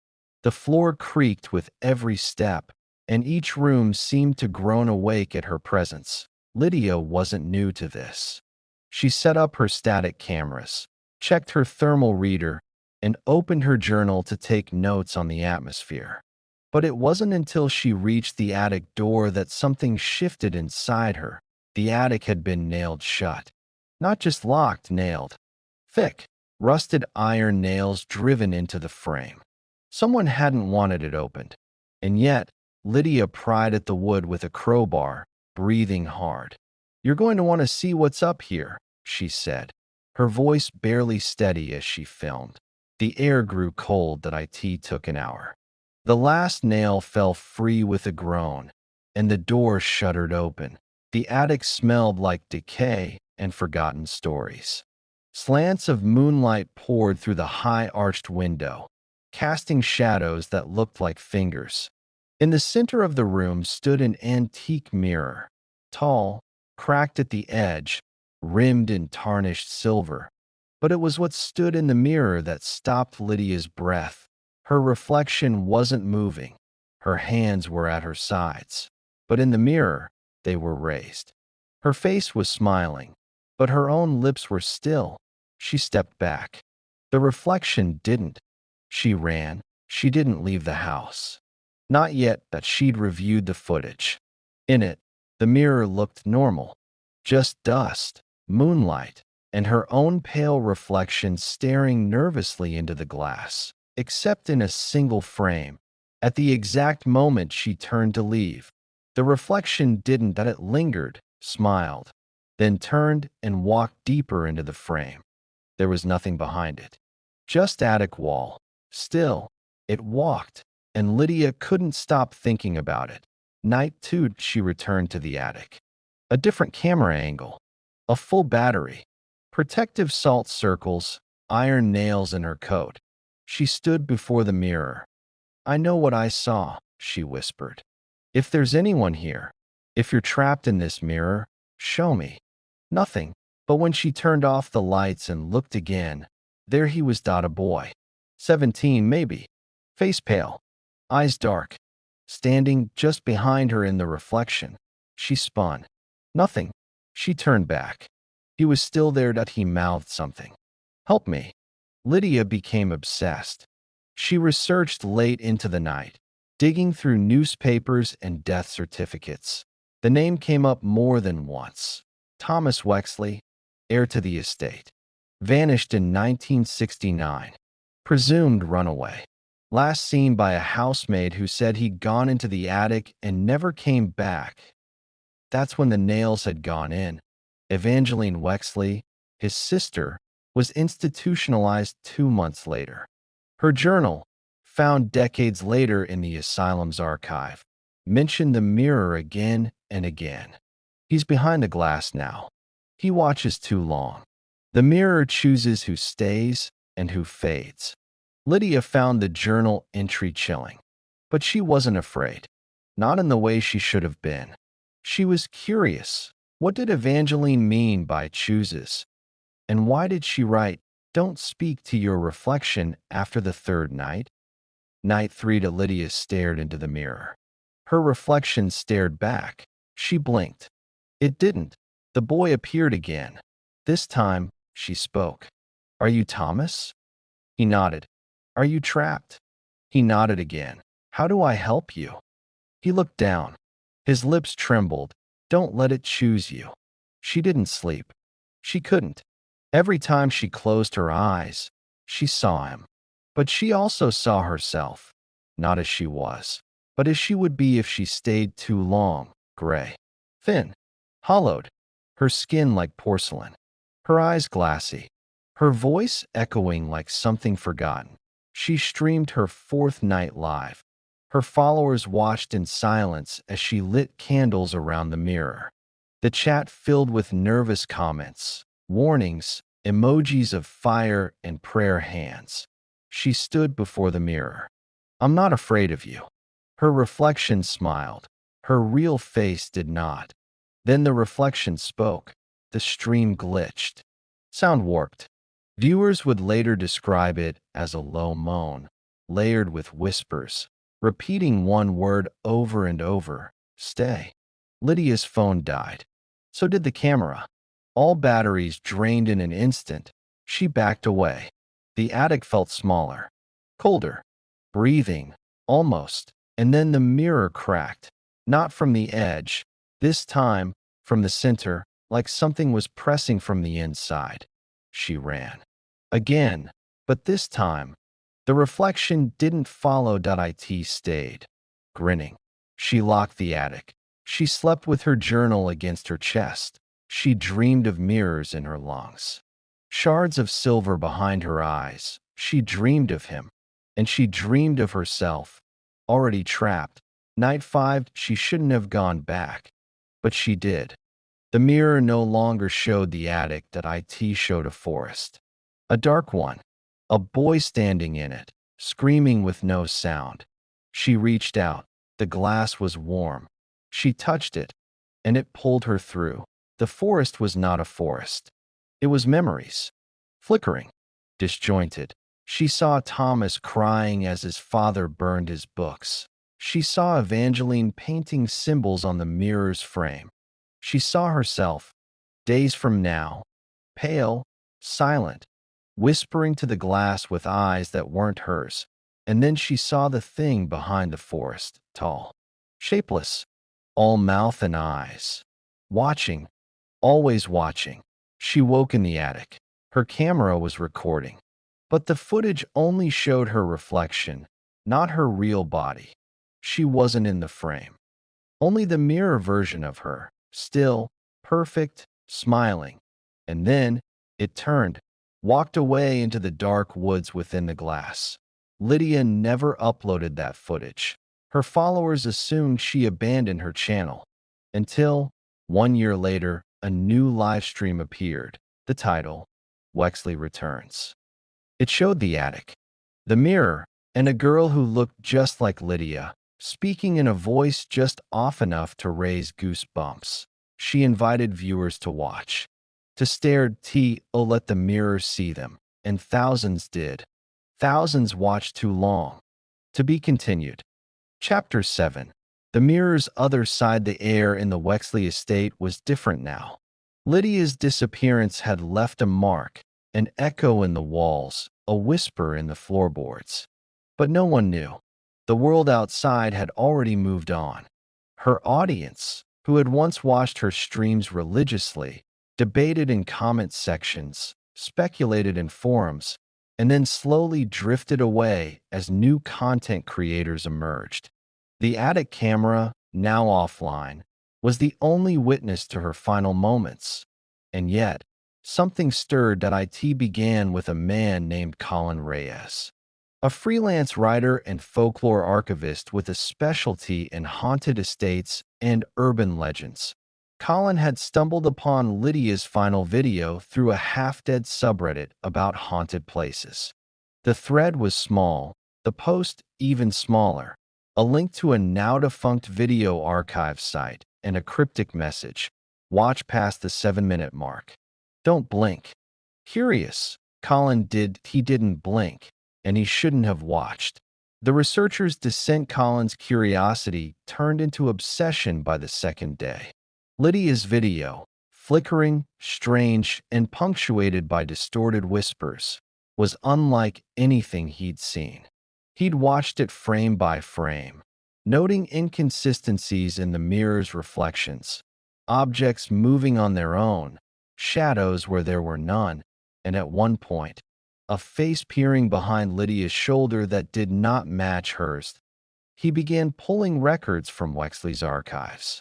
The floor creaked with every step, and each room seemed to groan awake at her presence. Lydia wasn't new to this. She set up her static cameras, checked her thermal reader, and opened her journal to take notes on the atmosphere. But it wasn't until she reached the attic door that something shifted inside her. The attic had been nailed shut. Not just locked, nailed. Thick, rusted iron nails driven into the frame. Someone hadn't wanted it opened. And yet, Lydia pried at the wood with a crowbar, breathing hard. "You're going to want to see what's up here," she said, her voice barely steady as she filmed. The air grew cold. That IT took an hour. The last nail fell free with a groan, and the door shuddered open. The attic smelled like decay and forgotten stories. Slants of moonlight poured through the high-arched window, casting shadows that looked like fingers. In the center of the room stood an antique mirror, tall, cracked at the edge, rimmed in tarnished silver. But it was what stood in the mirror that stopped Lydia's breath. Her reflection wasn't moving. Her hands were at her sides. But in the mirror, they were raised. Her face was smiling, but her own lips were still. She stepped back. The reflection didn't. She ran. She didn't leave the house. Not yet. That she'd reviewed the footage. In it, the mirror looked normal. Just dust, moonlight, and her own pale reflection staring nervously into the glass, except in a single frame. At the exact moment she turned to leave, the reflection didn't. That it lingered, smiled, then turned and walked deeper into the frame. There was nothing behind it. Just attic wall. Still, it walked, and Lydia couldn't stop thinking about it. Night 2, she returned to the attic. A different camera angle. A full battery. Protective salt circles, iron nails in her coat. She stood before the mirror. "I know what I saw," she whispered. "If there's anyone here, If you're trapped in this mirror, show me. Nothing. But when she turned off the lights and looked again, there he was, a boy. 17 maybe. Face pale. Eyes dark. Standing just behind her in the reflection. She spun. Nothing. She turned back. He was still there. He mouthed something. Help me. Lydia became obsessed. She researched late into the night, digging through newspapers and death certificates. The name came up more than once. Thomas Wexley, heir to the estate. Vanished in 1969. Presumed runaway. Last seen by a housemaid who said he'd gone into the attic and never came back. That's when the nails had gone in. Evangeline Wexley, his sister, was institutionalized 2 months later. Her journal, found decades later in the asylum's archive, mentioned the mirror again and again. He's behind the glass now. He watches too long. The mirror chooses who stays and who fades. Lydia found the journal entry chilling, but she wasn't afraid. Not in the way she should have been. She was curious. What did Evangeline mean by chooses? And why did she write, "Don't speak to your reflection after the third night"? Night 3. Lydia stared into the mirror. Her reflection stared back. She blinked. It didn't. The boy appeared again. This time, she spoke. "Are you Thomas?" He nodded. "Are you trapped?" He nodded again. "How do I help you?" He looked down. His lips trembled. "Don't let it choose you." She didn't sleep. She couldn't. Every time she closed her eyes, she saw him. But she also saw herself, not as she was, but as she would be if she stayed too long, gray, thin, hollowed, her skin like porcelain, her eyes glassy, her voice echoing like something forgotten. She streamed her 4th night live. Her followers watched in silence as she lit candles around the mirror. The chat filled with nervous comments, warnings, emojis of fire and prayer hands. She stood before the mirror. "I'm not afraid of you." Her reflection smiled. Her real face did not. Then the reflection spoke. The stream glitched. Sound warped. Viewers would later describe it as a low moan, layered with whispers, repeating one word over and over, "Stay." Lydia's phone died. So did the camera. All batteries drained in an instant. She backed away. The attic felt smaller, colder, breathing, almost. And then the mirror cracked. Not from the edge. This time, from the center, like something was pressing from the inside. She ran. Again, but this time, the reflection didn't follow. It stayed, grinning. She locked the attic. She slept with her journal against her chest. She dreamed of mirrors in her lungs. Shards of silver behind her eyes. She dreamed of him. And she dreamed of herself, already trapped. Night 5, she shouldn't have gone back. But she did. The mirror no longer showed the attic. It showed a forest. A dark one. A boy standing in it, screaming with no sound. She reached out. The glass was warm. She touched it, and it pulled her through. The forest was not a forest. It was memories. Flickering. Disjointed. She saw Thomas crying as his father burned his books. She saw Evangeline painting symbols on the mirror's frame. She saw herself, days from now, pale, silent, whispering to the glass with eyes that weren't hers. And then she saw the thing behind the forest, tall, shapeless, all mouth and eyes. Watching, always watching. She woke in the attic. Her camera was recording. But the footage only showed her reflection, not her real body. She wasn't in the frame. Only the mirror version of her, still, perfect, smiling. And then, it turned, walked away into the dark woods within the glass. Lydia never uploaded that footage. Her followers assumed she abandoned her channel. Until, 1 year later, a new live stream appeared. The title, Wexley Returns. It showed the attic, the mirror, and a girl who looked just like Lydia, Speaking in a voice just off enough to raise goosebumps, she invited viewers to watch, to stare let the mirror see them, and thousands did. Thousands watched too long. To be continued. Chapter 7. The mirror's other side. The air in the Wexley estate was different now. Lydia's disappearance had left a mark, an echo in the walls, a whisper in the floorboards. But no one knew. The world outside had already moved on. Her audience, who had once watched her streams religiously, debated in comment sections, speculated in forums, and then slowly drifted away as new content creators emerged. The attic camera, now offline, was the only witness to her final moments. And yet, something stirred. It began with a man named Colin Reyes, a freelance writer and folklore archivist with a specialty in haunted estates and urban legends. Colin had stumbled upon Lydia's final video through a half-dead subreddit about haunted places. The thread was small, the post even smaller, a link to a now-defunct video archive site and a cryptic message. Watch past the 7-minute mark. Don't blink. Curious, he didn't blink, and he shouldn't have watched. The researchers dissent. Colin's curiosity turned into obsession by the second day. Lydia's video, flickering, strange, and punctuated by distorted whispers, was unlike anything he'd seen. He'd watched it frame by frame, noting inconsistencies in the mirror's reflections, objects moving on their own, shadows where there were none, and at one point, a face peering behind Lydia's shoulder that did not match hers. He began pulling records from Wexley's archives.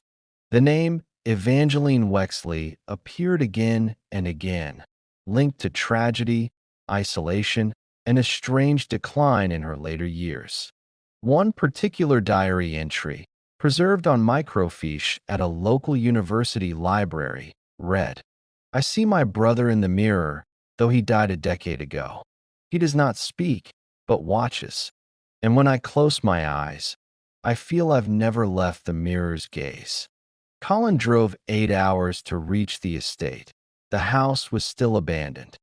The name Evangeline Wexley appeared again and again, linked to tragedy, isolation, and a strange decline in her later years. One particular diary entry, preserved on microfiche at a local university library, read, "I see my brother in the mirror, though he died a decade ago. He does not speak, but watches. And when I close my eyes, I feel I've never left the mirror's gaze." Colin drove 8 hours to reach the estate. The house was still abandoned.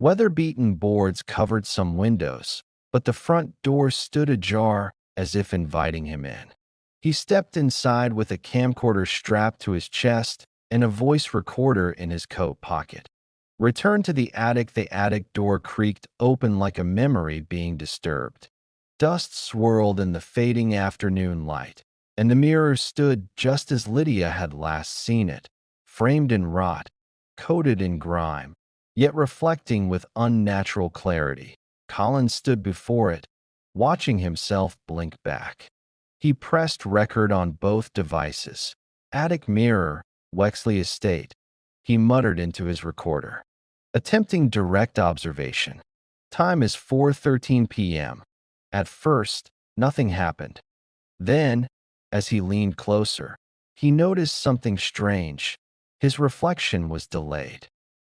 Weather-beaten boards covered some windows, but the front door stood ajar as if inviting him in. He stepped inside with a camcorder strapped to his chest and a voice recorder in his coat pocket. Returned to the attic. The attic door creaked open like a memory being disturbed. Dust swirled in the fading afternoon light, and the mirror stood just as Lydia had last seen it, framed in rot, coated in grime, yet reflecting with unnatural clarity. Colin stood before it, watching himself blink back. He pressed record on both devices. "Attic mirror, Wexley Estate," he muttered into his recorder. Attempting direct observation. Time is 4:13 p.m. At first, nothing happened. Then, as he leaned closer, he noticed something strange. His reflection was delayed.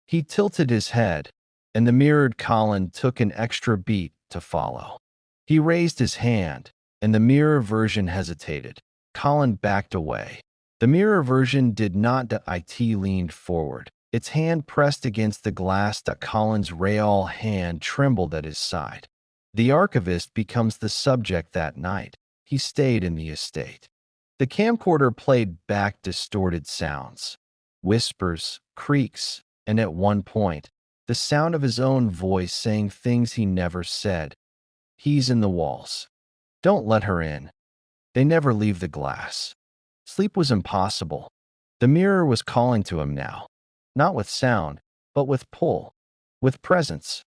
He tilted his head, and the mirrored Colin took an extra beat to follow. He raised his hand, and the mirror version hesitated. Colin backed away. The mirror version did not. It leaned forward. Its hand pressed against the glass. Colin's real hand trembled at his side. The archivist becomes the subject that night. He stayed in the estate. The camcorder played back distorted sounds, whispers, creaks, and at one point, the sound of his own voice saying things he never said. "He's in the walls. Don't let her in. They never leave the glass." Sleep was impossible. The mirror was calling to him now, not with sound, but with pull, with presence.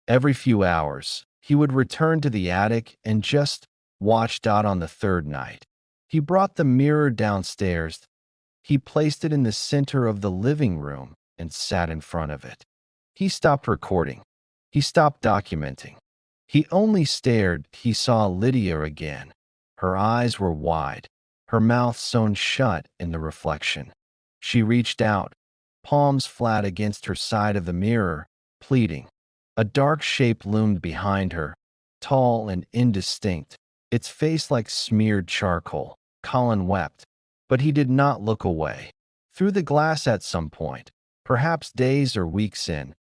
Every few hours, he would return to the attic and just watch. On the third night, he brought the mirror downstairs. He placed it in the center of the living room and sat in front of it. He stopped recording. He stopped documenting. He only stared. He saw Lydia again. Her eyes were wide, her mouth sewn shut in the reflection. She reached out, palms flat against her side of the mirror, pleading. A dark shape loomed behind her, tall and indistinct, its face like smeared charcoal. Colin wept, but he did not look away. Through the glass at some point, perhaps days or weeks in,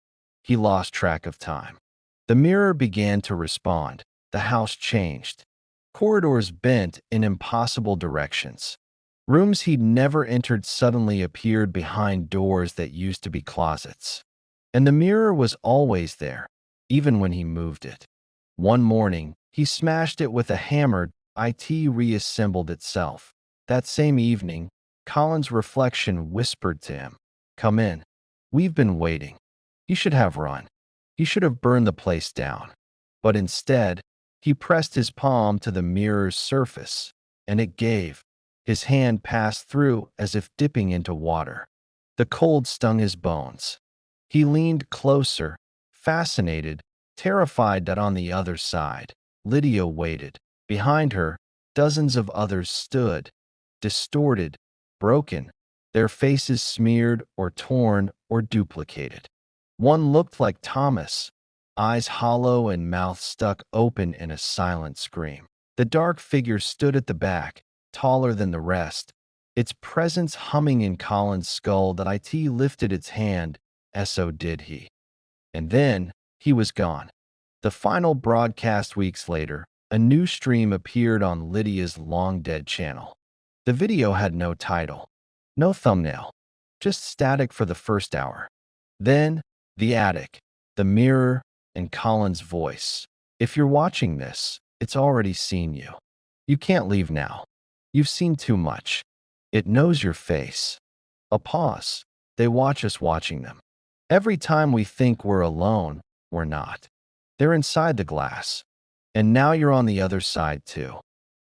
he lost track of time. The mirror began to respond. The house changed. Corridors bent in impossible directions. Rooms he'd never entered suddenly appeared behind doors that used to be closets. And the mirror was always there, even when he moved it. One morning, he smashed it with a hammer. It reassembled itself. That same evening, Colin's reflection whispered to him, "Come in. We've been waiting." He should have run. He should have burned the place down. But instead, he pressed his palm to the mirror's surface, and it gave. His hand passed through as if dipping into water. The cold stung his bones. He leaned closer, fascinated, terrified that on the other side, Lydia waited. Behind her, dozens of others stood, distorted, broken, their faces smeared or torn or duplicated. One looked like Thomas, eyes hollow and mouth stuck open in a silent scream. The dark figure stood at the back, taller than the rest, its presence humming in Colin's skull. That it lifted its hand, so did he. And then he was gone. The final broadcast weeks later, a new stream appeared on Lydia's long-dead channel. The video had no title, no thumbnail, just static for the first hour. Then, the attic, the mirror, and Colin's voice. "If you're watching this, it's already seen you. You can't leave now. You've seen too much. It knows your face." A pause. They watch us watching them. Every time we think we're alone, we're not. They're inside the glass. And now you're on the other side too.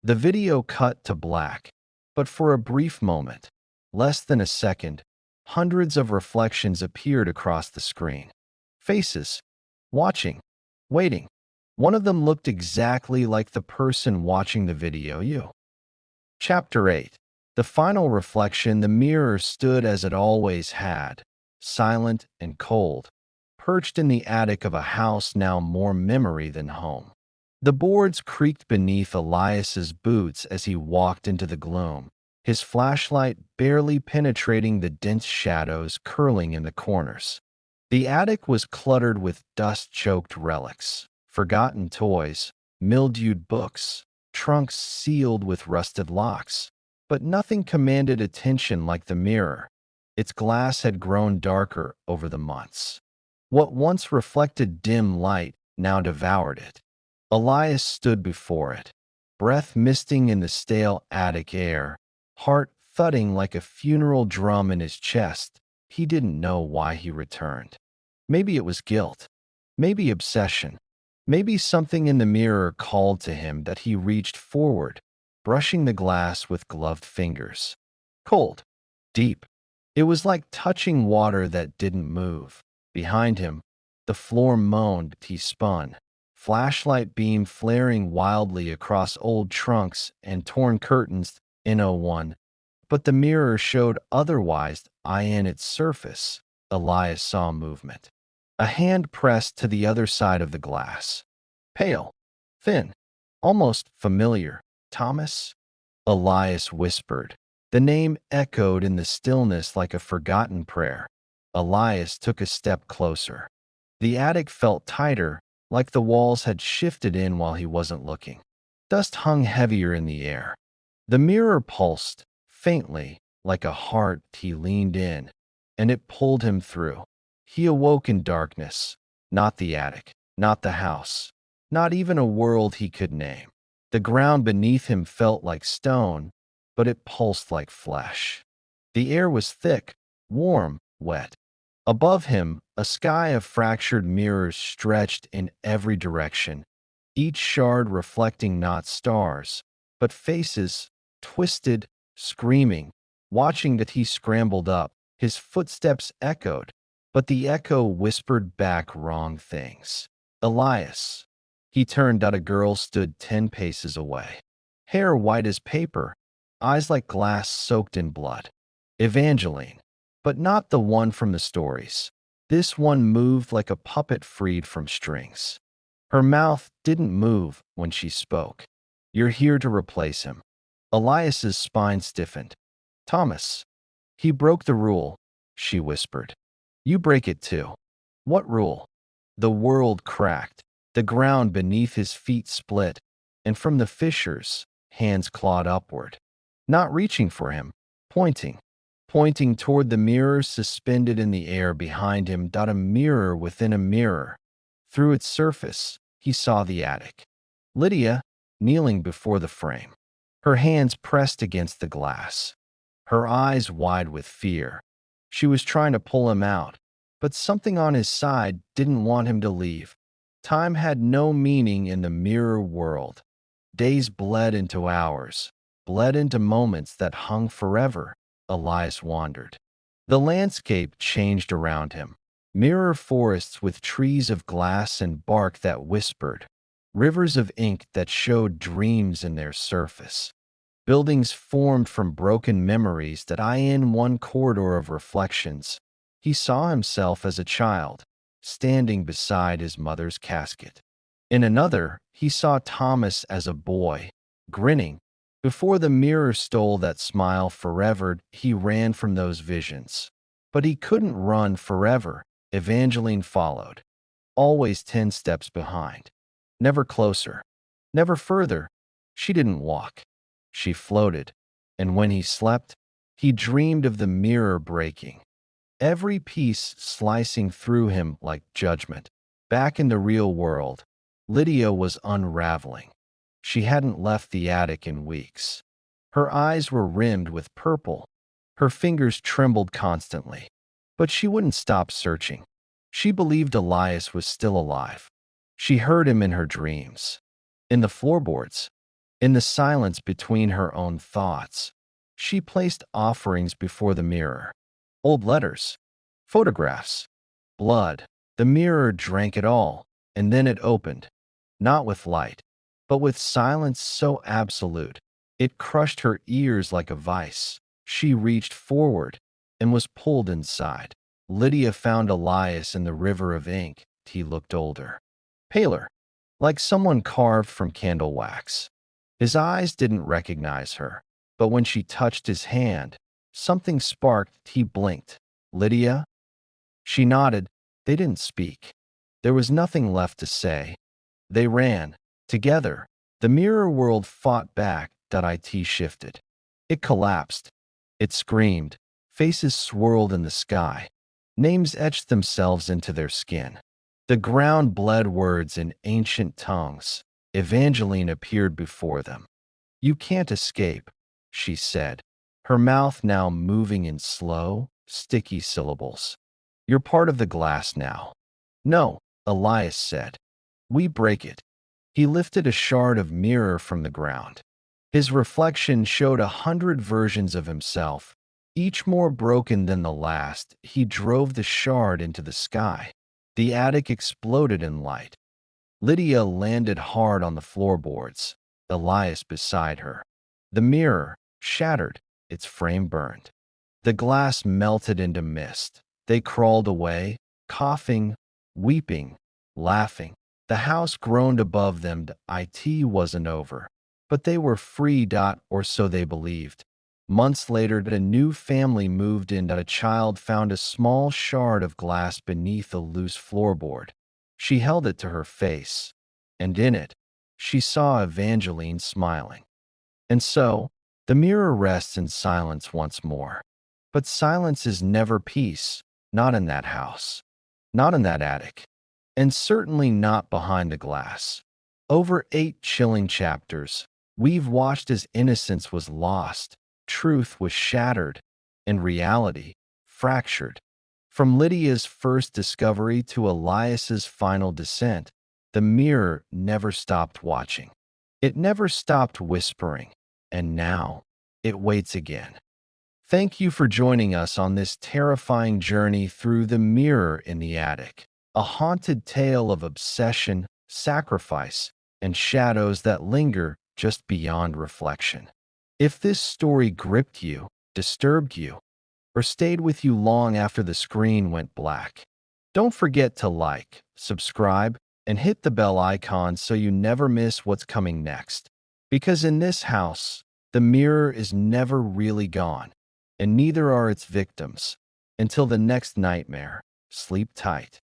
The video cut to black, but for a brief moment, less than a second, hundreds of reflections appeared across the screen. Faces, watching, waiting. One of them looked exactly like the person watching the video. Chapter 8. The final reflection. The mirror stood as it always had, silent and cold, perched in the attic of a house now more memory than home. The boards creaked beneath Elias's boots as he walked into the gloom, his flashlight barely penetrating the dense shadows curling in the corners. The attic was cluttered with dust-choked relics, forgotten toys, mildewed books, trunks sealed with rusted locks. But nothing commanded attention like the mirror. Its glass had grown darker over the months. What once reflected dim light now devoured it. Elias stood before it, breath misting in the stale attic air, heart thudding like a funeral drum in his chest. He didn't know why he returned. Maybe it was guilt, maybe obsession, maybe something in the mirror called to him that he reached forward, brushing the glass with gloved fingers. Cold, deep. It was like touching water that didn't move. Behind him, the floor moaned. He spun, flashlight beam flaring wildly across old trunks and torn curtains. In but the mirror showed otherwise. In its surface, Elias saw movement. A hand pressed to the other side of the glass. Pale, thin, almost familiar. "Thomas?" Elias whispered. The name echoed in the stillness like a forgotten prayer. Elias took a step closer. The attic felt tighter, like the walls had shifted in while he wasn't looking. Dust hung heavier in the air. The mirror pulsed, faintly, like a heart. He leaned in, and it pulled him through. He awoke in darkness. Not the attic, not the house, not even a world he could name. The ground beneath him felt like stone, but it pulsed like flesh. The air was thick, warm, wet. Above him, a sky of fractured mirrors stretched in every direction, each shard reflecting not stars, but faces, twisted, screaming, watching. That he scrambled up. His footsteps echoed, but the echo whispered back wrong things. "Elias." He turned. A girl stood 10 paces away. Hair white as paper, eyes like glass soaked in blood. Evangeline, but not the one from the stories. This one moved like a puppet freed from strings. Her mouth didn't move when she spoke. You're here to replace him. Elias's spine stiffened. Thomas. He broke the rule, she whispered. You break it too. What rule? The world cracked. The ground beneath his feet split, and from the fissures, hands clawed upward. Not reaching for him, pointing. Pointing toward the mirror suspended in the air behind him. A mirror within a mirror. Through its surface, he saw the attic. Lydia, kneeling before the frame, her hands pressed against the glass, her eyes wide with fear. She was trying to pull him out, but something on his side didn't want him to leave. Time had no meaning in the mirror world. Days bled into hours, bled into moments that hung forever. Elias wandered. The landscape changed around him. Mirror forests with trees of glass and bark that whispered, rivers of ink that showed dreams in their surface. Buildings formed from broken memories that in one corridor of reflections. He saw himself as a child, standing beside his mother's casket. In another, he saw Thomas as a boy, grinning. Before the mirror stole that smile forever, he ran from those visions. But he couldn't run forever. Evangeline followed, always 10 steps behind. Never closer, never further. She didn't walk. She floated, and when he slept, he dreamed of the mirror breaking, every piece slicing through him like judgment. Back in the real world, Lydia was unraveling. She hadn't left the attic in weeks. Her eyes were rimmed with purple. Her fingers trembled constantly. But she wouldn't stop searching. She believed Elias was still alive. She heard him in her dreams, in the floorboards, in the silence between her own thoughts. She placed offerings before the mirror. Old letters, photographs, blood. The mirror drank it all, and then it opened, not with light, but with silence so absolute. It crushed her ears like a vice. She reached forward and was pulled inside. Lydia found Elias in the river of ink. He looked older, paler, like someone carved from candle wax. His eyes didn't recognize her, but when she touched his hand, something sparked. He blinked. Lydia? She nodded. They didn't speak. There was nothing left to say. They ran, together. The mirror world fought back. It shifted. It collapsed. It screamed. Faces swirled in the sky. Names etched themselves into their skin. The ground bled words in ancient tongues. Evangeline appeared before them. You can't escape, she said, her mouth now moving in slow, sticky syllables. You're part of the glass now. No, Elias said. We break it. He lifted a shard of mirror from the ground. His reflection showed 100 versions of himself, each more broken than the last. He drove the shard into the sky. The attic exploded in light. Lydia landed hard on the floorboards, Elias beside her. The mirror shattered, its frame burned. The glass melted into mist. They crawled away, coughing, weeping, laughing. The house groaned above them. It wasn't over, but they were free. Or so they believed. Months later, a new family moved in. A child found a small shard of glass beneath a loose floorboard. She held it to her face, and in it, she saw Evangeline smiling. And so, the mirror rests in silence once more. But silence is never peace, not in that house, not in that attic, and certainly not behind the glass. Over 8 chilling chapters, we've watched as innocence was lost, truth was shattered, and reality fractured. From Lydia's first discovery to Elias's final descent, the mirror never stopped watching. It never stopped whispering, and now it waits again. Thank you for joining us on this terrifying journey through the mirror in the attic, a haunted tale of obsession, sacrifice, and shadows that linger just beyond reflection. If this story gripped you, disturbed you, or stayed with you long after the screen went black, don't forget to like, subscribe, and hit the bell icon so you never miss what's coming next. Because in this house, the mirror is never really gone, and neither are its victims. Until the next nightmare, sleep tight.